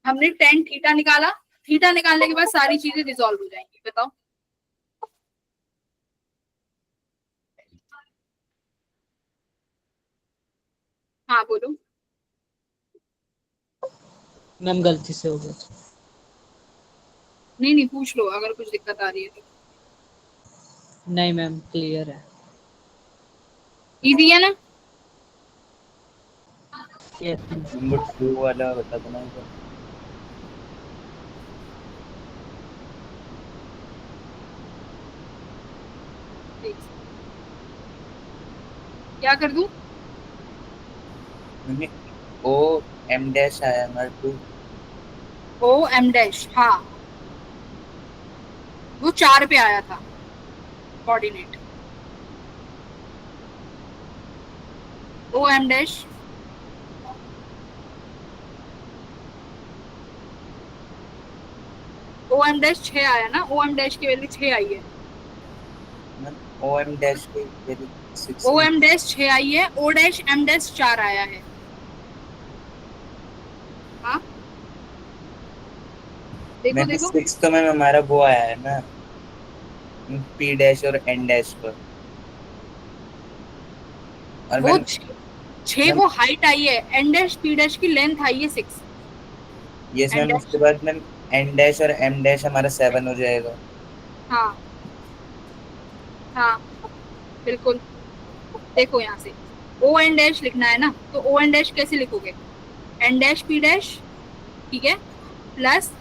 हमने टेन थीटा निकाला, थीटा निकालने के बाद सारी चीजें रिजॉल्व हो जाएंगी। बताओ हाँ बोलो। मैम गलती से हो गया। नहीं नहीं पूछ लो अगर कुछ दिक्कत आ रही है तो। नहीं मैम क्लियर है। इजी है ना? यस नंबर 2 वाला बता दो ना। क्या कर दूं? ओ एम डैश आया हमारा 2। ओ एम डैश, हाँ वो 4 पे आया था coordinate. O M dash O M dash 6 आया ना, ओ एम डैश की वैल्यू 6 आई है। ओ एम डैश की वैल्यू 6 ओ एम डैश 6 आई है, ओ डैश एम डैश 4 आया है। हाँ देखो मैम देखो 6 तो मैम हमारा वो आया है ना पी डैश और एन डैश पर, और वो मैम 6 वो हाइट आई है, एन डैश पी डैश की लेंथ आई है 6। यस एन मैम डैश, उसके बाद मैम एन डैश और एम डैश हमारा 7 हो जाएगा। हाँ हाँ बिल्कुल। देखो यहाँ से ओ एन डैश लिखना है ना, तो ओ एन डैश कैसे लिखोगे, एन डैश पी डैश, ठीक है, plus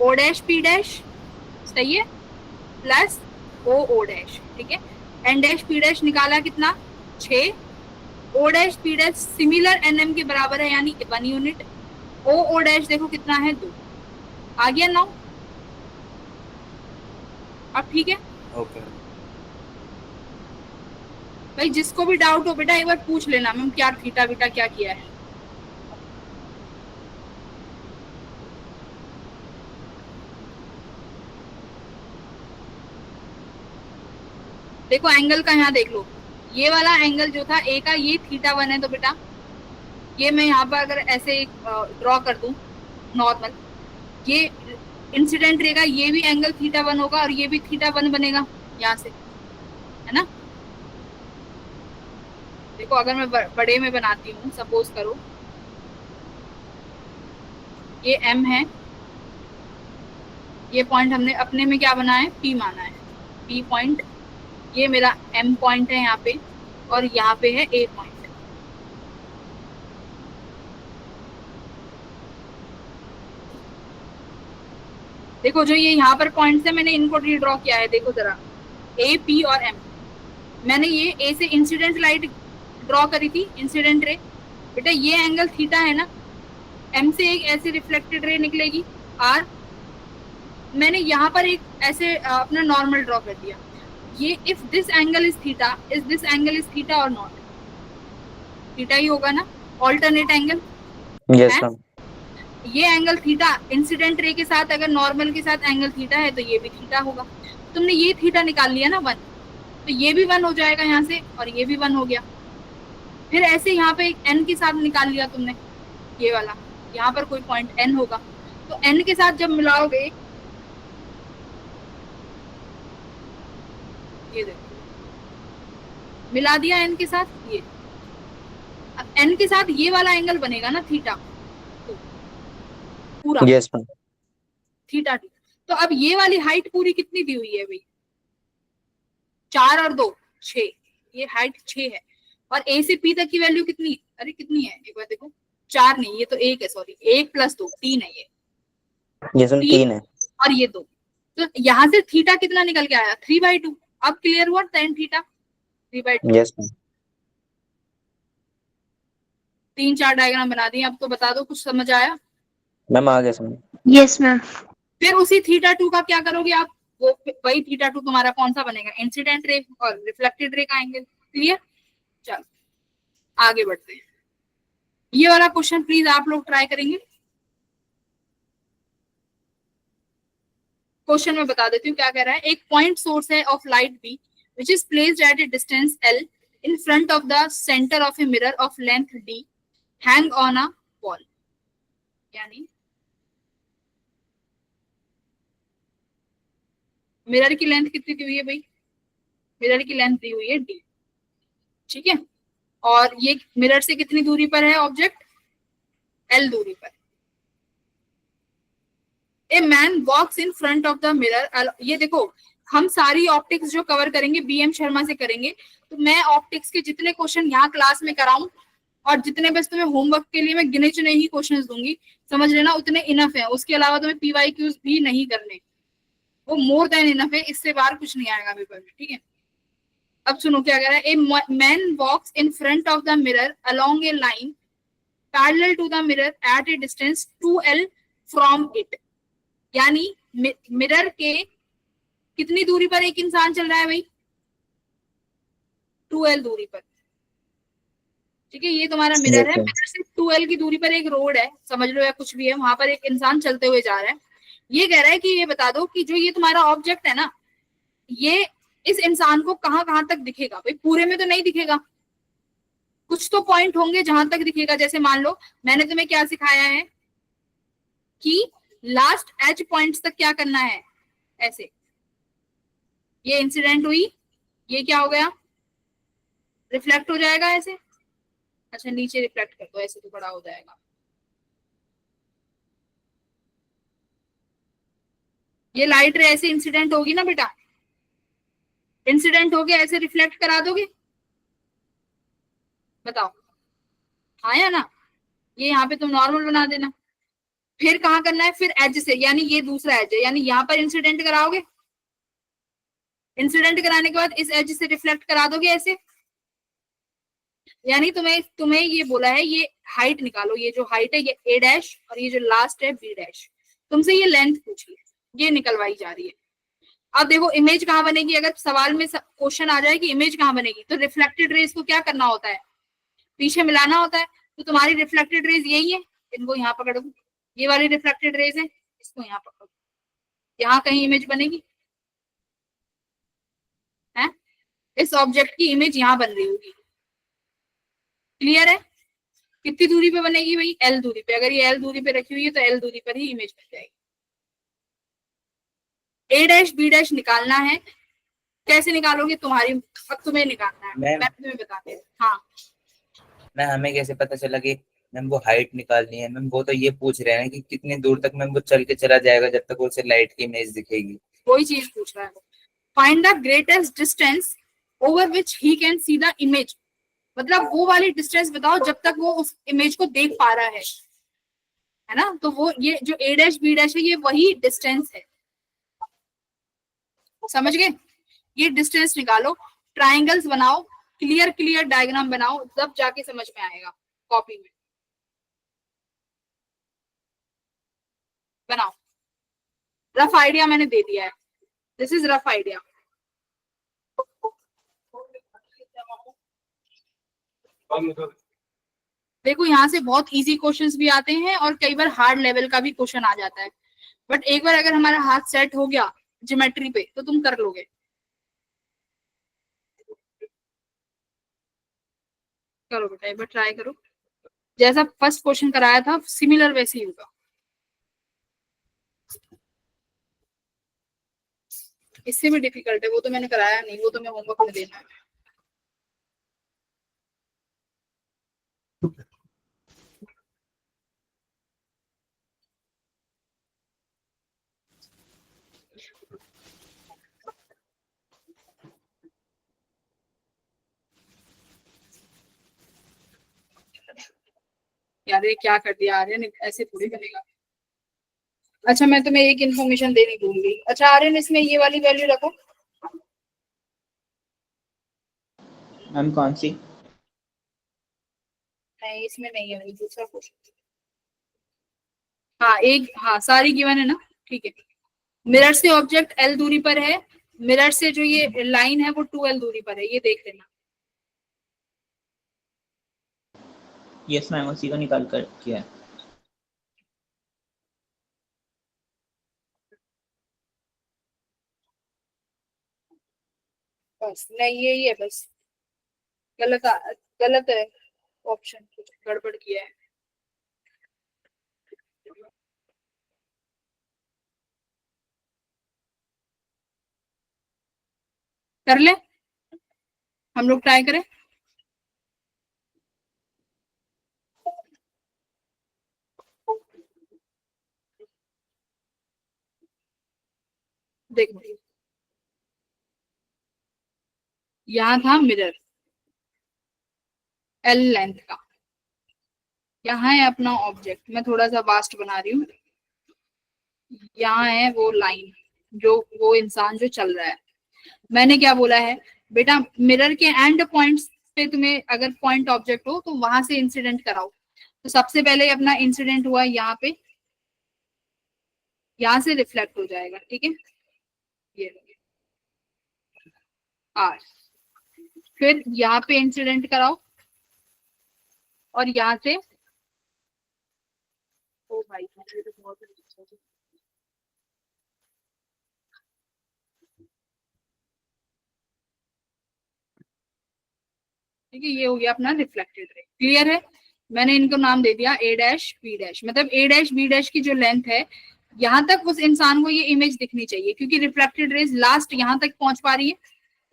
O dash P dash, सही है, प्लस ओ ओ डैश, ठीक है। एन डैश पी डैश निकाला कितना 6, O dash P dash similar NM के बराबर है यानी 1 यूनिट, ओ ओ डैश देखो कितना है 2, आ गया 9। अब ठीक है ओके भाई, जिसको भी डाउट हो बेटा एक बार पूछ लेना मैम क्या थीटा बीटा क्या किया है। देखो एंगल का यहाँ देख लो, ये वाला एंगल जो था ए का ये θ1 है, तो बेटा ये मैं यहाँ पर अगर ऐसे ड्रॉ कर दूं नॉर्मल, ये इंसिडेंट रहेगा, ये भी एंगल θ1 होगा और ये भी θ1 बनेगा यहाँ से, है ना। देखो अगर मैं बड़े में बनाती हूँ, सपोज करो ये m है, ये पॉइंट हमने अपने में क्या बनाया है P माना है, P पॉइंट, ये मेरा m पॉइंट है यहाँ पे, और यहाँ पे है A पॉइंट। देखो जो ये यहाँ पर पॉइंट्स है मैंने इनको रीड्रॉ किया है, देखो जरा A P और M। मैंने ये A से इंसिडेंट लाइट ड्रॉ करी थी, इंसिडेंट रे, बेटा ये एंगल थीटा है ना, M से एक ऐसे रिफ्लेक्टेड रे निकलेगी R, मैंने यहाँ पर एक ऐसे अपना नॉर्मल ड्रॉ कर दिया, ये if this angle is theta, is this angle is theta और नॉट, थीटा ही होगा ना, ऑल्टरनेट एंगल यस है। मैम। ये एंगल थीटा इंसिडेंट रे के साथ अगर नॉर्मल के साथ एंगल थीटा है तो ये भी थीटा होगा। तुमने ये थीटा निकाल लिया ना 1, तो ये भी 1 हो जाएगा यहाँ से, और ये भी 1 हो गया। फिर ऐसे यहाँ पे एक n के साथ निकाल लिया तुमने, ये वाला यहाँ पर कोई पॉइंट n होगा, तो n के साथ जब मिलाओगे, ये देखो मिला दिया n के साथ, ये अब n के साथ ये वाला एंगल बनेगा ना थीटा, तो पूरा यस मैम। Theta T. तो अब ये वाली हाइट पूरी कितनी दी हुई है भाई, 4 और 2 6, ये हाइट 6 है, और ए से पी तक की वैल्यू कितनी, अरे कितनी है एक बार देखो, 4 नहीं ये तो 1 है, सॉरी 1 + 2 3 है ये, यस मैम 3 है। और ये 2, तो यहाँ से थीटा कितना निकल के आया 3/2। अब क्लियर हुआ tan theta 3/2। Yes ma'am. 3-4 diagram बना दिए, अब तो बता दो कुछ समझ आया। मैम आ गया समझ। Yes ma'am. फिर उसी थीटा 2 का क्या करोगे आप, वो वही थीटा 2 तुम्हारा कौन सा बनेगा, इंसिडेंट रे और रिफ्लेक्टेड रे का एंगल। क्लियर, चलो आगे बढ़ते हैं। ये वाला क्वेश्चन प्लीज आप लोग ट्राई करेंगे। क्वेश्चन में बता देती हूँ क्या कह रहा है। एक पॉइंट सोर्स है of light B which is placed at a distance L in front of the centre of a mirror of length D hang on a wall. यानी मिरर की लेंथ कितनी दी हुई है भाई, मिरर की लेंथ दी हुई है डी, ठीक है, और ये मिरर से कितनी दूरी पर है ऑब्जेक्ट, एल दूरी पर। A man walks in front of the mirror. ये देखो हम सारी ऑप्टिक्स जो कवर करेंगे बीएम शर्मा से करेंगे, तो मैं ऑप्टिक्स के जितने क्वेश्चन यहाँ क्लास में कराऊं और जितने बस तुम्हें होमवर्क के लिए मैं गिने चुने ही क्वेश्चन दूंगी, समझ लेना उतने इनफ है। उसके अलावा तुम्हें पीवाईक्यूज भी नहीं करने, वो मोर देन इनफ है, इससे बाहर कुछ नहीं आएगा पेपर में, ठीक है। अब सुनो क्या कह रहा है। A man walks in front of the mirror along a line parallel to the mirror at a distance 2l from it. यानी मिरर के कितनी दूरी पर एक इंसान चल रहा है भाई, 2l दूरी पर, ठीक है। ये तुम्हारा मिरर है, मिरर से 2l की दूरी पर एक रोड है समझ लो या कुछ भी है, वहां पर एक इंसान चलते हुए जा रहा है। ये कह रहा है कि ये बता दो कि जो ये तुम्हारा ऑब्जेक्ट है ना, ये इस इंसान को कहां कहां तक दिखेगा भाई। पूरे में तो नहीं दिखेगा, कुछ तो पॉइंट होंगे जहां तक दिखेगा। जैसे मान लो मैंने तुम्हें क्या सिखाया है कि लास्ट एज पॉइंट्स तक क्या करना है, ऐसे ये इंसिडेंट हुई, ये क्या हो गया, रिफ्लेक्ट हो जाएगा ऐसे। अच्छा नीचे रिफ्लेक्ट कर दो, ऐसे तो बड़ा हो जाएगा। ये लाइट रे ऐसे इंसिडेंट होगी ना बेटा, इंसिडेंट हो गया, ऐसे रिफ्लेक्ट करा दोगे, बताओ हाँ या ना। ये यहाँ पे तुम नॉर्मल बना देना। फिर कहाँ करना है, फिर एज से, यानी ये दूसरा एज है, यानी यहाँ पर इंसिडेंट कराओगे, इंसिडेंट कराने के बाद इस एज से रिफ्लेक्ट करा दोगे ऐसे। यानी तुम्हें तुम्हें ये बोला है ये हाइट निकालो, ये जो हाइट है ये ए डैश और ये जो लास्ट है बी डैश, तुमसे ये लेंथ पूछी, ये निकलवाई जा रही है। अब देखो इमेज कहाँ बनेगी, अगर सवाल में क्वेश्चन आ जाए कि इमेज कहाँ बनेगी, तो रिफ्लेक्टेड रेज को क्या करना होता है, पीछे मिलाना होता है। तो तुम्हारी रिफ्लेक्टेड रेज यही है, इनको यहाँ पकड़ो, ये वाली रिफ्लेक्टेड रेज है, इसको यहाँ पकड़ो, यहाँ कहीं इमेज बनेगी है, इस ऑब्जेक्ट की इमेज यहाँ बन रही होगी। क्लियर है, कितनी दूरी पे बनेगी भाई, एल दूरी पे। अगर ये एल दूरी पे रखी हुई है तो एल दूरी पर ही इमेज बन जाएगी। ए डैश बी डैश निकालना है, कैसे निकालोगे तुम्हारी, अब तुम्हें निकालना है, मैं तुम्हें बताती हूँ। हाँ मैम हमें कैसे पता चला कि मैम वो हाइट निकालनी है, मैम वो तो ये पूछ रहे हैं कि कितनी दूर तक मैम वो चल के चला जाएगा जब तक उसे लाइट की इमेज दिखेगी। वही चीज पूछ रहा है। Find the greatest distance over which he can see the image, मतलब वो वाली डिस्टेंस बताओ जब तक वो उस इमेज को देख पा रहा है ना। तो वो ये जो ए डैश बी डैश है ये वही डिस्टेंस है, समझ गए। ये डिस्टेंस निकालो, ट्राइंगल्स बनाओ, क्लियर क्लियर डायग्राम बनाओ, तब जाके समझ में आएगा। कॉपी में बनाओ, रफ आइडिया मैंने दे दिया है, दिस इज रफ आइडिया। देखो यहाँ से बहुत इजी क्वेश्चंस भी आते हैं और कई बार हार्ड लेवल का भी क्वेश्चन आ जाता है, बट एक बार अगर हमारा हाथ सेट हो गया ज्योमेट्री पे तो तुम कर लोगे। करो बेटा एक बार ट्राई करो, जैसा फर्स्ट क्वेश्चन कराया था सिमिलर वैसे ही होगा, इससे भी डिफिकल्ट है, वो तो मैंने कराया नहीं, वो तो मैं होमवर्क में देना है। यार ये क्या कर दिया आर्यन, ऐसे थोड़ी बनेगा। अच्छा मैं तुम्हें एक इन्फॉर्मेशन देनी भूल गई। अच्छा आर्यन इसमें ये वाली वैल्यू रखो। मैम कौन सी? नहीं इसमें नहीं है, दूसरा क्वेश्चन। हाँ एक, हाँ सारी गिवन है ना, ठीक है। मिरर से ऑब्जेक्ट L दूरी पर है, मिरर से जो ये लाइन है वो 2L दूरी पर है, ये देख लेना। यस मैम, उसी को निकाल कर किया है। बस नहीं, यही है बस, गलत गलत है ऑप्शन, कुछ गड़बड़ किया है। कर ले, हम लोग ट्राई करें। देखो यहाँ था मिरर L लेंथ का, यहाँ है अपना ऑब्जेक्ट, मैं थोड़ा सा वास्ट बना रही हूँ, यहाँ है वो लाइन, जो वो इंसान जो चल रहा है। मैंने क्या बोला है बेटा, मिरर के एंड पॉइंट्स पे तुम्हें अगर पॉइंट ऑब्जेक्ट हो तो वहां से इंसिडेंट कराओ। तो सबसे पहले अपना इंसिडेंट हुआ यहाँ पे, यहाँ से रिफ्लेक्ट हो जाएगा, ठीक है, ये आर। फिर यहाँ पे इंसिडेंट कराओ और यहाँ से, ओ भाई ये तो बहुत अच्छा है। ठीक है, ये हो गया अपना रिफ्लेक्टेड रे। क्लियर है, मैंने इनको नाम दे दिया A डैश B डैश, मतलब A डैश B डैश की जो लेंथ है, यहाँ तक उस इंसान को ये इमेज दिखनी चाहिए, क्योंकि रिफ्लेक्टेड रेज लास्ट यहाँ तक पहुंच पा रही है,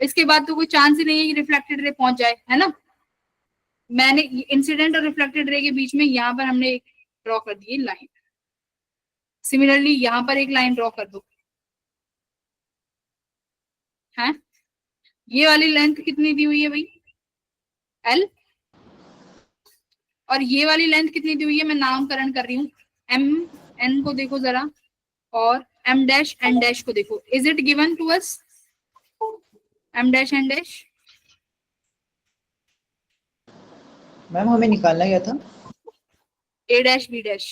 इसके बाद तो कोई चांस ही नहीं है कि रिफ्लेक्टेड रे पहुंच जाए, है ना। मैंने इंसिडेंट और रिफ्लेक्टेड रे के बीच में यहाँ पर हमने एक ड्रॉ कर दी लाइन। सिमिलरली यहाँ पर एक लाइन ड्रॉ कर दो, है ये वाली लेंथ कितनी दी हुई है भाई, L, और ये वाली लेंथ कितनी दी हुई है, मैं नामकरण कर रही हूँ, M, N को देखो जरा, और M डैश N डैश को देखो, is it given to us, M dash N dash. Ma'am हमें निकालना क्या था? A dash B dash.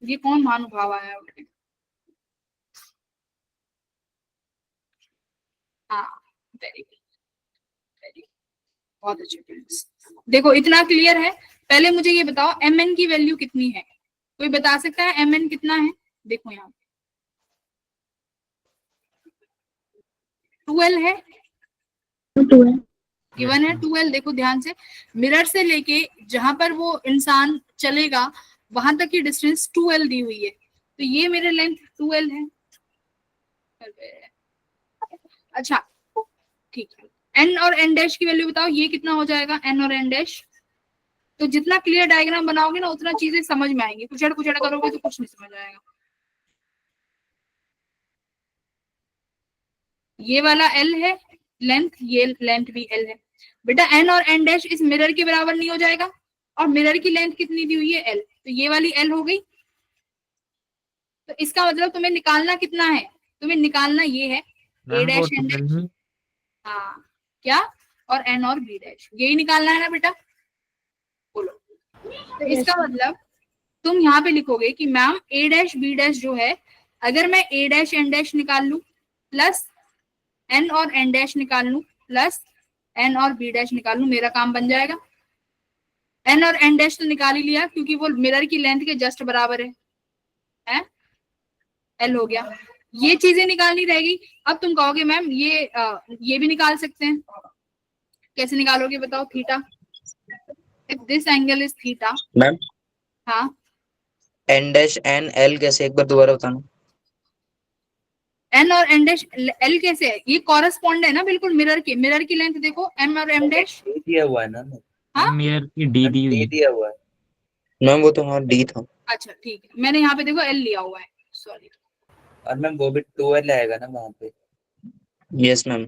ये कौन महानुभाव आया उठे, हाँ वेरी गुड, वेरी, बहुत अच्छे फ्रेंड्स। देखो इतना क्लियर है। पहले मुझे ये बताओ Mn की वैल्यू कितनी है, कोई बता सकता है Mn कितना है? देखो यहाँ 2L है, गिवन है 2L। देखो ध्यान से, मिरर से लेके जहां पर वो इंसान चलेगा वहां तक की डिस्टेंस 2L दी हुई है, तो ये मेरे लेंथ 2L है। अच्छा ठीक है, N और N डैश की वैल्यू बताओ, ये कितना हो जाएगा N और N डैश। तो जितना क्लियर डायग्राम बनाओगे ना उतना चीजें समझ में आएंगी, कुचड़ कुचड़ करोगे तो कुछ नहीं समझ आएगा। ये वाला L है लेंथ, ये लेंथ भी L है बेटा। N और N डैश इस मिरर के बराबर नहीं हो जाएगा, और मिरर की लेंथ कितनी दी हुई है L, तो ये वाली L हो गई। तो इसका मतलब तुम्हें निकालना कितना है, तुम्हें निकालना ये है A डैश N डैश, हाँ क्या, और N और B डैश, यही निकालना है ना बेटा, बोलो। तो इसका मतलब तुम यहाँ पे लिखोगे कि ma'am A dash B dash जो है, अगर मैं A डैश N डैश निकाल लूं प्लस N और N डैश निकाल लूं प्लस N और B डैश निकाल लूं, मेरा काम बन जाएगा। N और N डैश तो निकाल ही लिया क्योंकि वो मिरर की लेंथ के जस्ट बराबर है? L हो गया। ये चीजें निकालनी रहेगी। अब तुम कहोगे मैम ये भी निकाल सकते हैं, कैसे निकालोगे बताओ? Theta, if this angle is theta. Ma'am हाँ N डैश N L कैसे, एक बार दोबारा बताना। N और N डैश L कैसे है, ये कॉरेस्पॉन्ड है ना बिल्कुल मिरर की लेंथ देखो M और M डैश। D दिया हुआ है ना, हाँ मिरर की डी दी हुई D है। दिया हुआ है। मैम वो तो हाँ D था। अच्छा ठीक है, मैंने यहाँ पे देखो L लिया हुआ है, सॉरी। और मैम वो भी 2L आएगा ना वहाँ पे। Yes ma'am.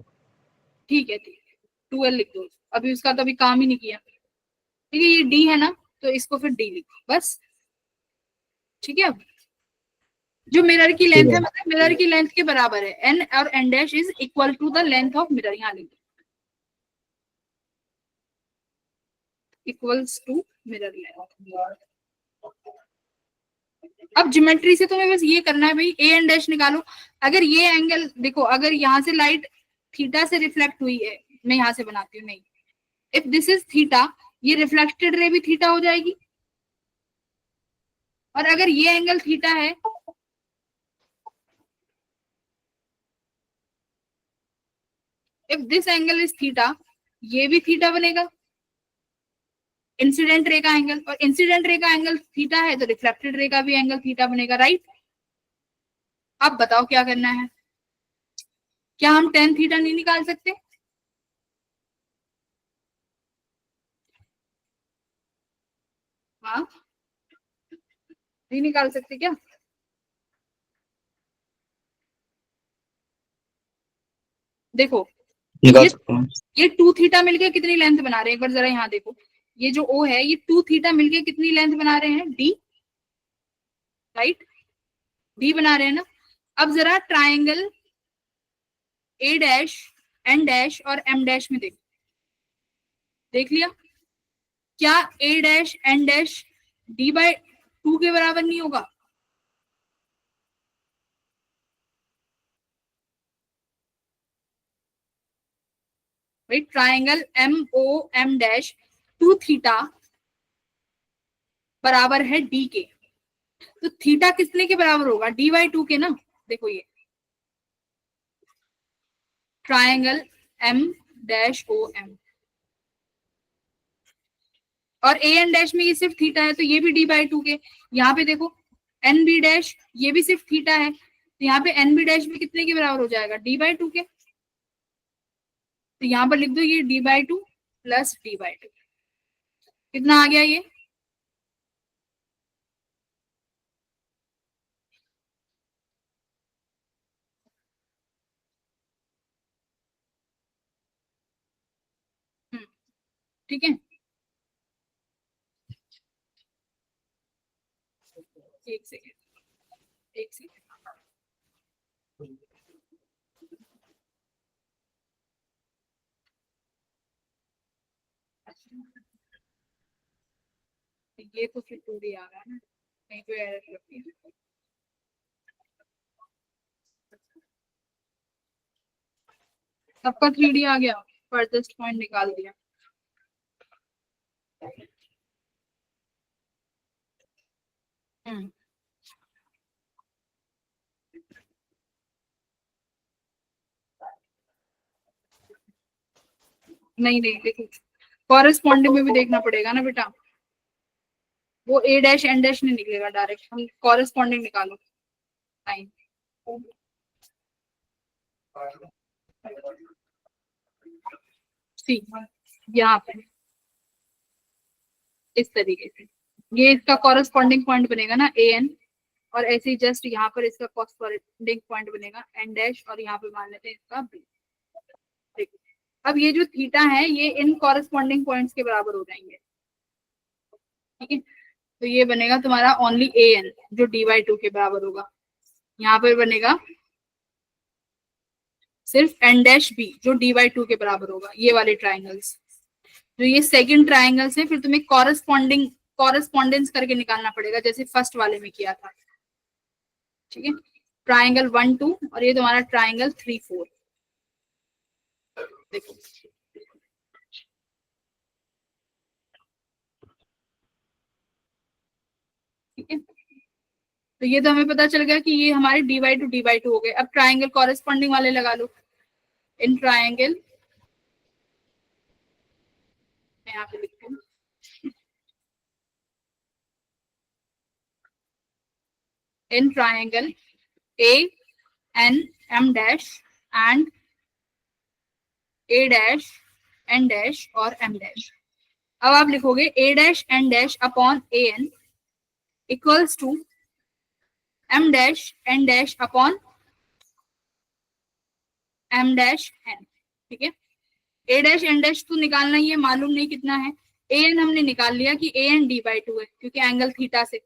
ठीक है 2L लिख दो, अभी उसका तो अभी काम ही नहीं किया। ठीक है, ये D है ना, तो इसको फिर D लिखो बस। ठीक है, जो मिरर की लेंथ है मतलब मिरर की लेंथ के बराबर है, N और N dash is equal to the length of mirror, यहाँ लिख दो इक्वल्स टू मिरर लेंथ। अब ज्योमेट्री से तुम्हें बस ये करना है भाई, ए एन डैश निकालो। अगर ये एंगल देखो, अगर यहाँ से लाइट थीटा से रिफ्लेक्ट हुई है, मैं यहाँ से बनाती हूँ, नहीं, इफ दिस इज थीटा, ये रिफ्लेक्टेड रे भी थीटा हो जाएगी। और अगर ये एंगल थीटा है, if this angle is theta, ये भी थीटा बनेगा, इंसिडेंट रे का एंगल, और इंसिडेंट रे का एंगल थीटा है तो रिफ्लेक्टेड रे का भी एंगल थीटा बनेगा, राइट। अब बताओ क्या करना है, क्या हम टेन थीटा नहीं निकाल सकते? हाँ, नहीं निकाल सकते क्या? देखो निकाल ये सकते हैं। ये टू थीटा मिलके कितनी लेंथ बना रहे हैं, एक बार जरा यहाँ देखो, ये जो ओ है, ये टू थीटा मिलके कितनी लेंथ बना रहे हैं, डी, राइट, डी बना रहे हैं ना। अब जरा triangle A dash, N dash और एम डैश में देखो, देख लिया, क्या A dash N dash D by two के बराबर नहीं होगा? भाई triangle M O M dash two theta बराबर है डी के, तो थीटा कितने के बराबर होगा, डी बाई टू के ना। देखो ये triangle M dash O M, और ए एन डैश में ये सिर्फ थीटा है तो ये भी डी बाई टू के। यहाँ पे देखो एन बी डैश, ये भी सिर्फ थीटा है, तो यहाँ पे एन बी डैश भी कितने के बराबर हो जाएगा, डी बाई टू के। तो यहाँ पर लिख दो ये D by two plus D by two, कितना आ गया ये, ठीक है। एक सेकेंड, एक सेकेंड, ये तो फिर 2D आ रहा है ना, कहीं तो एरर लगती है। सबका 3D आ गया, फर्देस्ट पॉइंट निकाल दिया। हम्म, नहीं नहीं देखो, कॉरेस्पॉन्डिंग में भी देखना पड़ेगा ना बेटा, वो ए डैश एन डैश नहीं निकलेगा डायरेक्ट, हम कॉरेस्पॉन्डिंग निकालो टाइम। सी यहाँ पे इस तरीके से ये इसका कॉरेस्पॉन्डिंग पॉइंट बनेगा ना ए एन, और ऐसे ही जस्ट यहाँ पर इसका कॉरेस्पॉन्डिंग पॉइंट बनेगा एन डैश, और यहाँ पे मान लेते हैं इसका बी। देखो अब ये जो थीटा है ये इन कॉरेस्पॉन्डिंग पॉइंट्स के बराबर हो जाएंगे, ठीक है। तो ये बनेगा तुम्हारा ओनली ए एन जो डी बाई टू के बराबर होगा, यहाँ पर बनेगा सिर्फ एन डैश बी जो डी बाई टू के बराबर होगा। ये वाले ट्राइंगल्स जो ये सेकंड ट्राइंगल्स है, फिर तुम्हें कॉरेस्पॉन्डेंस करके निकालना पड़ेगा जैसे फर्स्ट वाले में किया था, ठीक है। ट्राइंगल 1 2 और ये तुम्हारा ट्राइंगल 3 4, देखो ठीक है। तो ये तो हमें पता चल गया कि ये हमारे डी बाई टू हो गए। अब ट्राइंगल कॉरेस्पॉन्डिंग वाले लगा लो, इन ट्राइंगल, मैं यहाँ पे लिखती हूँ, in triangle A N M dash and A dash N dash और एम डैश। अब आप लिखोगे A dash N dash upon A N equals to M dash N dash upon M dash N, ठीक है। ए डैश एन डैश तो निकालना ही है, मालूम नहीं कितना है, ए एन हमने निकाल लिया कि A N D by two है क्योंकि एंगल थीटा से।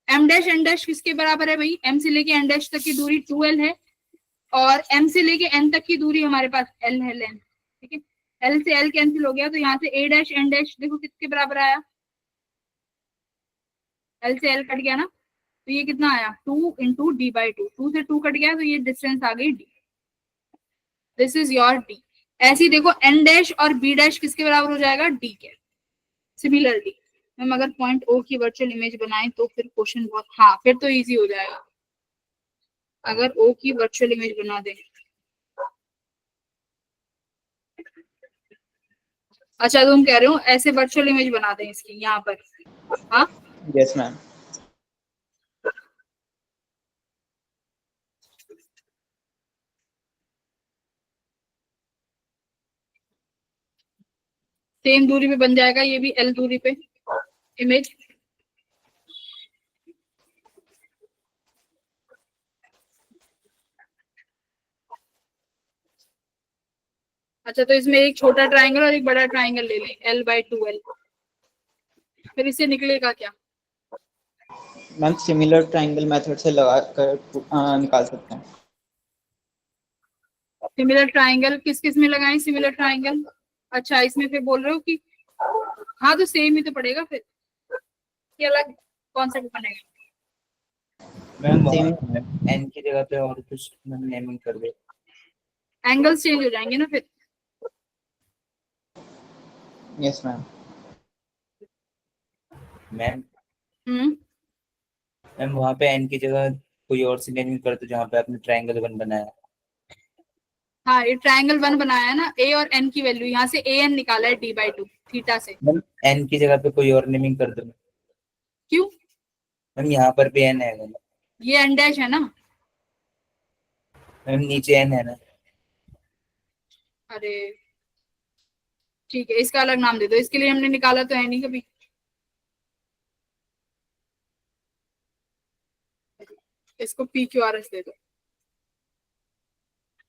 एम डैश एन डैश किसके बराबर है भाई, एम से लेके एन डैश तक की दूरी 2l है, और एम से लेके एन तक की दूरी हमारे पास l है, लेंथ, ठीक है। एल से एल कैंसिल हो गया, तो यहाँ से ए डैश एन डैश देखो किसके बराबर आया, एल से एल कट गया ना, तो ये कितना आया 2 इंटू डी बाई 2, 2 से 2 कट गया तो ये डिस्टेंस आ गई D. This is your D. ऐसे ही देखो एन डैश और बी डैश किसके बराबर हो जाएगा डी के। सिमिलरली हम अगर पॉइंट ओ की वर्चुअल इमेज बनाएं तो फिर क्वेश्चन बहुत, हाँ फिर तो इजी हो जाएगा अगर ओ की वर्चुअल इमेज बना दें। अच्छा तुम कह रहे हो ऐसे वर्चुअल इमेज बना दें इसकी यहाँ पर, हाँ यस मैम। सेम दूरी पे बन जाएगा ये भी, एल दूरी पे इमेज। अच्छा तो इसमें एक छोटा ट्रायंगल और एक बड़ा ट्रायंगल ले लें एल बाई 2l, फिर इससे निकलेगा क्या? मैम सिमिलर ट्रायंगल मेथड से लगा कर निकाल सकते हैं। सिमिलर ट्रायंगल किस किस में लगाएं सिमिलर ट्रायंगल? अच्छा इसमें फिर बोल रहे हो कि हाँ तो सेम ही तो पड़ेगा फिर, ये अलग कॉन्सेप्ट बनेगा। मैम सेम एन की जगह पे और कुछ नेमिंग कर दे। एंगल्स चेंज हो जाएंगे ना फिर। Yes ma'am. मैम हम्म मैम वहाँ पे एन की जगह कोई और सी नेमिंग कर दो जहाँ पे आपने ट्रायंगल 1 बनाया। हाँ ये ट्रायंगल 1 बनाया है ना, ए और एन की वैल्यू यहाँ से ए एन निकाला है डी बाई 2 थीटा से। मैम एन की जगह पे कोई और नेमिंग कर दो। क्यों? मैम यहाँ पर भी एन है ये एन डैश है ना। मैम, नीचे एन है ना। अरे ठीक है इसका अलग नाम दे दो, इसके लिए हमने निकाला तो है नहीं कभी। इसको पी क्यू आर एस दे दो,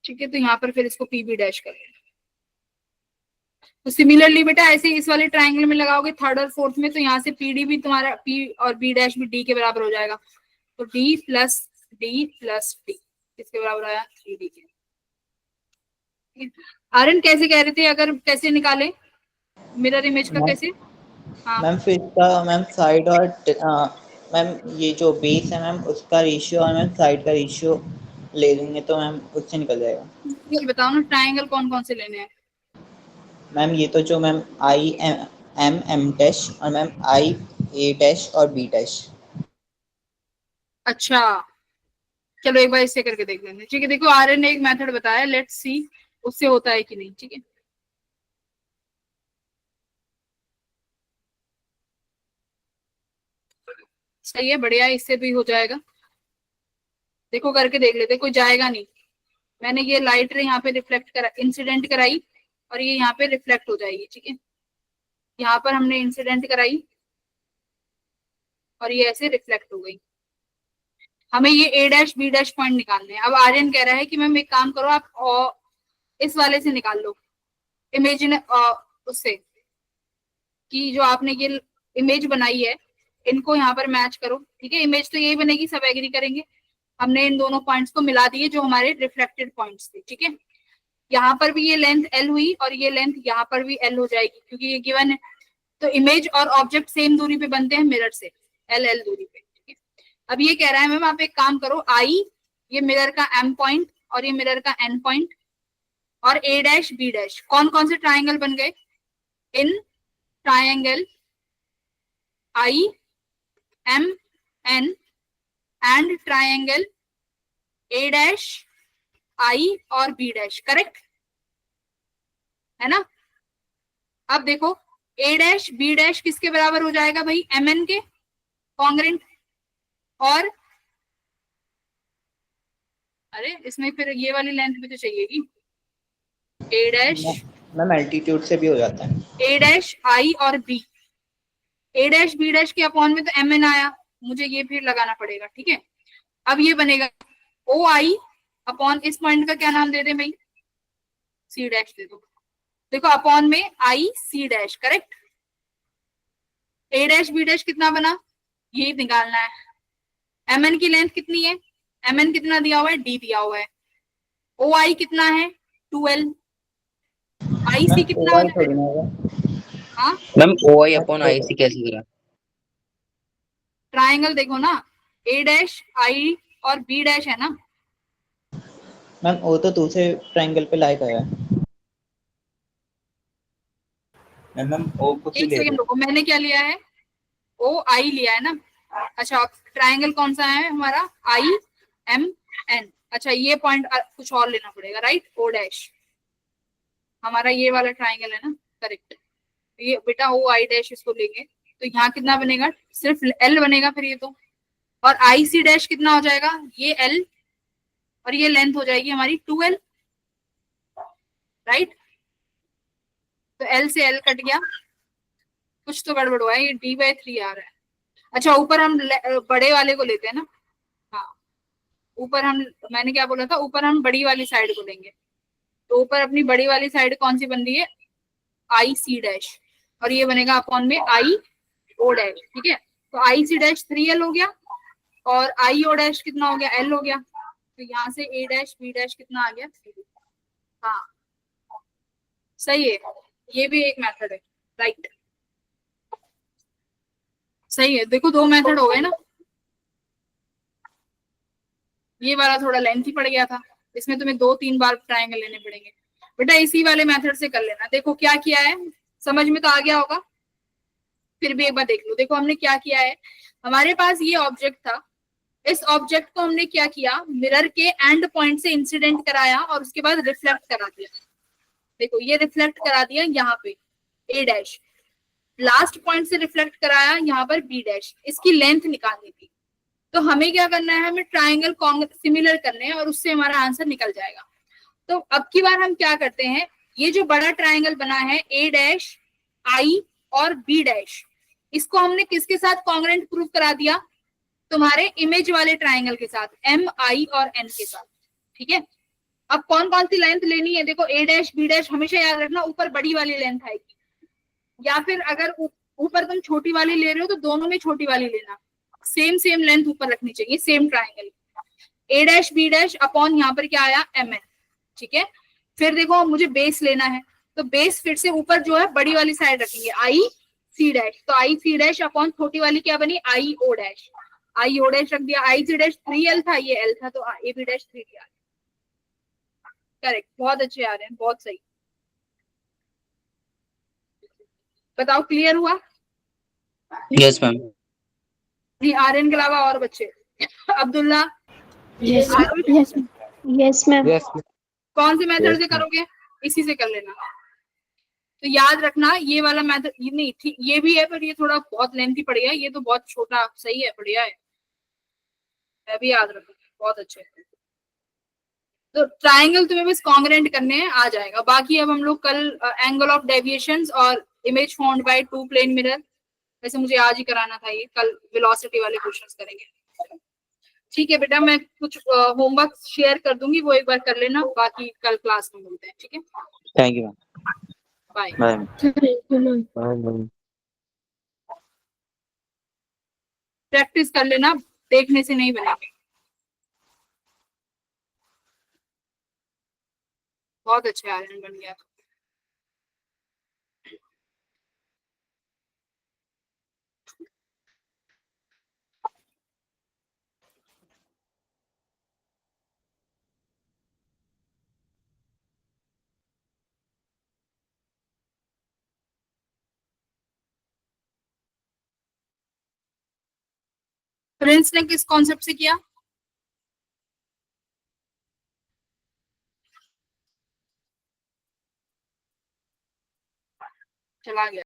ठीक है तो यहाँ पर फिर इसको पी बी डैश कर लेना। तो सिमिलरली बेटा ऐसे इस वाले ट्रायंगल में लगाओगे थर्ड और फोर्थ में, तो यहाँ से पी डी भी तुम्हारा पी और बी डैश भी डी के बराबर हो जाएगा। तो डी प्लस डी किसके बराबर आया 3d के। आर्यन कैसे कह रहे थे, अगर कैसे निकाले मिरर इमेज का कैसे? हाँ मैम फिर इसका मैम साइड और मैम ये जो बेस है मैम उसका रेशियो और मैम साइड का रेशियो ले लेंगे तो मैम उससे निकल जाएगा। ये बताओ ना ट्रायंगल कौन कौन से लेने हैं? मैम ये तो जो मैम आई एम डैश और मैम आई ए डैश और बी डैश। अच्छा चलो एक बार इससे करके देख लेंगे, ठीक है। देखो आर्यन ने एक मेथड बताया, लेट्स सी उससे होता है कि नहीं, ठीक है। सही है, बढ़िया है, इससे भी हो जाएगा। देखो करके देख लेते, कोई जाएगा नहीं। मैंने ये लाइट यहाँ पे रिफ्लेक्ट करा, इंसिडेंट कराई और ये यहाँ पे रिफ्लेक्ट हो जाएगी, ठीक है। यहाँ पर हमने इंसिडेंट कराई और ये ऐसे रिफ्लेक्ट हो गई। हमें ये ए डैश बी डैश पॉइंट निकालने हैं। अब आर्यन कह रहा है कि मैम एक काम करो आप इस वाले से निकाल लो, इमेजिन उससे कि जो आपने ये इमेज बनाई है इनको यहाँ पर मैच करो, ठीक है। इमेज तो यही बनेगी, सब एग्री करेंगे। हमने इन दोनों पॉइंट्स को मिला दिए जो हमारे रिफ्लेक्टेड पॉइंट्स थे, ठीक है। यहाँ पर भी ये लेंथ एल हुई और ये लेंथ यहाँ पर भी एल हो जाएगी क्योंकि ये गिवन है। तो इमेज और ऑब्जेक्ट सेम दूरी पे बनते हैं मिरर से, एल एल दूरी पे, ठीक है। अब ये कह रहा है मैम आप एक काम करो, आई ये मिरर का एम पॉइंट और ये मिरर का एन पॉइंट और ए डैश बी डैश कौन कौन से ट्राइंगल बन गए? इन triangle I M N and triangle A dash I और बी डैश, करेक्ट है ना। अब देखो ए डैश बी डैश किसके बराबर हो जाएगा भाई? एम एन के कॉन्ग्रेंट। और अरे इसमें फिर ये वाली लेंथ भी तो चाहिएगी, ए डैश मैम एल्टीट्यूड से भी हो जाता है। ए डैश आई और बी, ए डैश बी डैश के अपॉन में तो एम एन आया, मुझे ये फिर लगाना पड़ेगा, ठीक है। अब ये बनेगा ओ आई अपॉन इस पॉइंट का क्या नाम दे दे भाई? सी डैश दे दो। देखो अपॉन में आई सी डैश, करेक्ट। ए डैश बी डैश कितना बना ये निकालना है। एम एन की लेंथ कितनी है? एम एन कितना दिया हुआ है? डी दिया हुआ है। ओ आई कितना है? 2l। आई सी कितना है? हाँ ma'am O I upon I सी कैसे करा? ट्राइंगल देखो ना, ए डैश आई और बी डैश है ना। मैम वो तो दूसरे ट्रायंगल पे लाइक है। मैम ओ को क्यों एक ले रहे सेकंड हो? रुको, मैंने क्या लिया है, ओ आई लिया है ना। अच्छा ट्रायंगल कौन सा है हमारा, आई एम एन। अच्छा ये पॉइंट कुछ और लेना पड़ेगा, राइट, ओ डैश हमारा ये वाला ट्रायंगल है ना, करेक्ट। ये बेटा ओ आई डैश इसको लेंगे तो यहाँ कितना बनेगा, सिर्फ एल बनेगा फिर ये तो। और आई सी डैश कितना हो जाएगा, ये एल और ये लेंथ हो जाएगी हमारी 2l, राइट। तो एल से एल कट गया, कुछ तो गड़बड़ हुआ है, ये d/3 आ रहा है। अच्छा ऊपर हम बड़े वाले को लेते हैं ना, हाँ ऊपर हम, मैंने क्या बोला था, ऊपर हम बड़ी वाली साइड को लेंगे। तो ऊपर अपनी बड़ी वाली साइड कौन सी बन रही है, आई सी डैश, और ये बनेगा अपॉन में आई ओ डैश, ठीक है। तो आई सी डैश 3l हो गया और आई ओ डैश कितना हो गया, एल हो गया। तो यहाँ से ए डैश बी डैश कितना आ गया, 3। हाँ सही है, ये भी एक मेथड है, राइट सही है। देखो 2 मेथड हो गए ना। ये वाला थोड़ा लेंथी पड़ गया था, इसमें तुम्हें 2-3 बार ट्रायंगल लेने पड़ेंगे। बेटा इसी वाले मेथड से कर लेना। देखो क्या किया है, समझ में तो आ गया होगा, फिर भी एक बार देख लो। देखो हमने क्या किया है, हमारे पास ये ऑब्जेक्ट था, इस ऑब्जेक्ट को हमने क्या किया, मिरर के एंड पॉइंट से इंसिडेंट कराया और उसके बाद रिफ्लेक्ट करा दिया। देखो ये रिफ्लेक्ट करा दिया यहाँ पे ए डैश, लास्ट पॉइंट से रिफ्लेक्ट कराया यहाँ पर बी डैश, इसकी लेंथ निकालनी थी। तो हमें क्या करना है, हमें ट्राइंगल सिमिलर करने हैं और उससे हमारा आंसर निकल जाएगा। तो अब की बार हम क्या करते हैं, ये जो बड़ा ट्राइंगल बना है ए डैश आई और बी डैश, इसको हमने किसके साथ कॉन्ग्रेंट प्रूव करा दिया, तुम्हारे इमेज वाले ट्राइंगल के साथ, एम आई और एन के साथ, ठीक है। अब कौन कौन सी लेंथ लेनी है, देखो ए डैश बी डैश हमेशा याद रखना ऊपर बड़ी वाली लेंथ आएगी, या फिर अगर ऊपर तुम छोटी वाली ले रहे हो तो दोनों में छोटी वाली लेना, सेम लेंथ ऊपर रखनी चाहिए same triangle. A dash B dash upon यहाँ पर क्या आया, एम एन, ठीक है। फिर देखो मुझे बेस लेना है, तो बेस फिर से ऊपर जो है बड़ी वाली साइड रखेंगे, आई सी डैश, तो आई सी डैश अपॉन छोटी वाली क्या बनी, आई ओ डैश, आई ओ डैश रख दिया। आई सी डैश 3l था, ये l था, तो ए बी डैश 3d आ गया, करेक्ट। बहुत अच्छे आ रहे हैं, बहुत सही। बताओ क्लियर हुआ, यस मैम। नहीं आर्यन के अलावा और बच्चे, Abdullah yes Aarush, yes ma'am. कौन से मेथड Yes, से ma'am. करोगे, इसी से कर लेना। तो याद रखना ये वाला मेथड, ये नहीं ठीक, ये भी है पर ये थोड़ा बहुत लेंथी पड़ गया, ये तो बहुत छोटा, सही है, बढ़िया है, मैं भी याद रखूंगी, बहुत अच्छे। तो ट्राइंगल तुम्हें बस कॉन्ग्रेंट करने हैं, आ जाएगा। बाकी अब हम लोग कल एंगल ऑफ डेविएशंस और image found by two plane mirror, वैसे मुझे आज ही कराना था, ये कल वेलोसिटी वाले क्वेश्चंस करेंगे। ठीक है बेटा, मैं कुछ होमवर्क शेयर कर दूंगी, वो एक बार कर लेना, बाकी कल क्लास में मिलते हैं, ठीक है, thank you ma'am. Bye. Bye ma'am ma'am. Practice कर लेना, देखने से नहीं बनेंगे। बहुत अच्छे आयरन बन गया। प्रिंस ने किस कॉन्सेप्ट से किया, चला गया।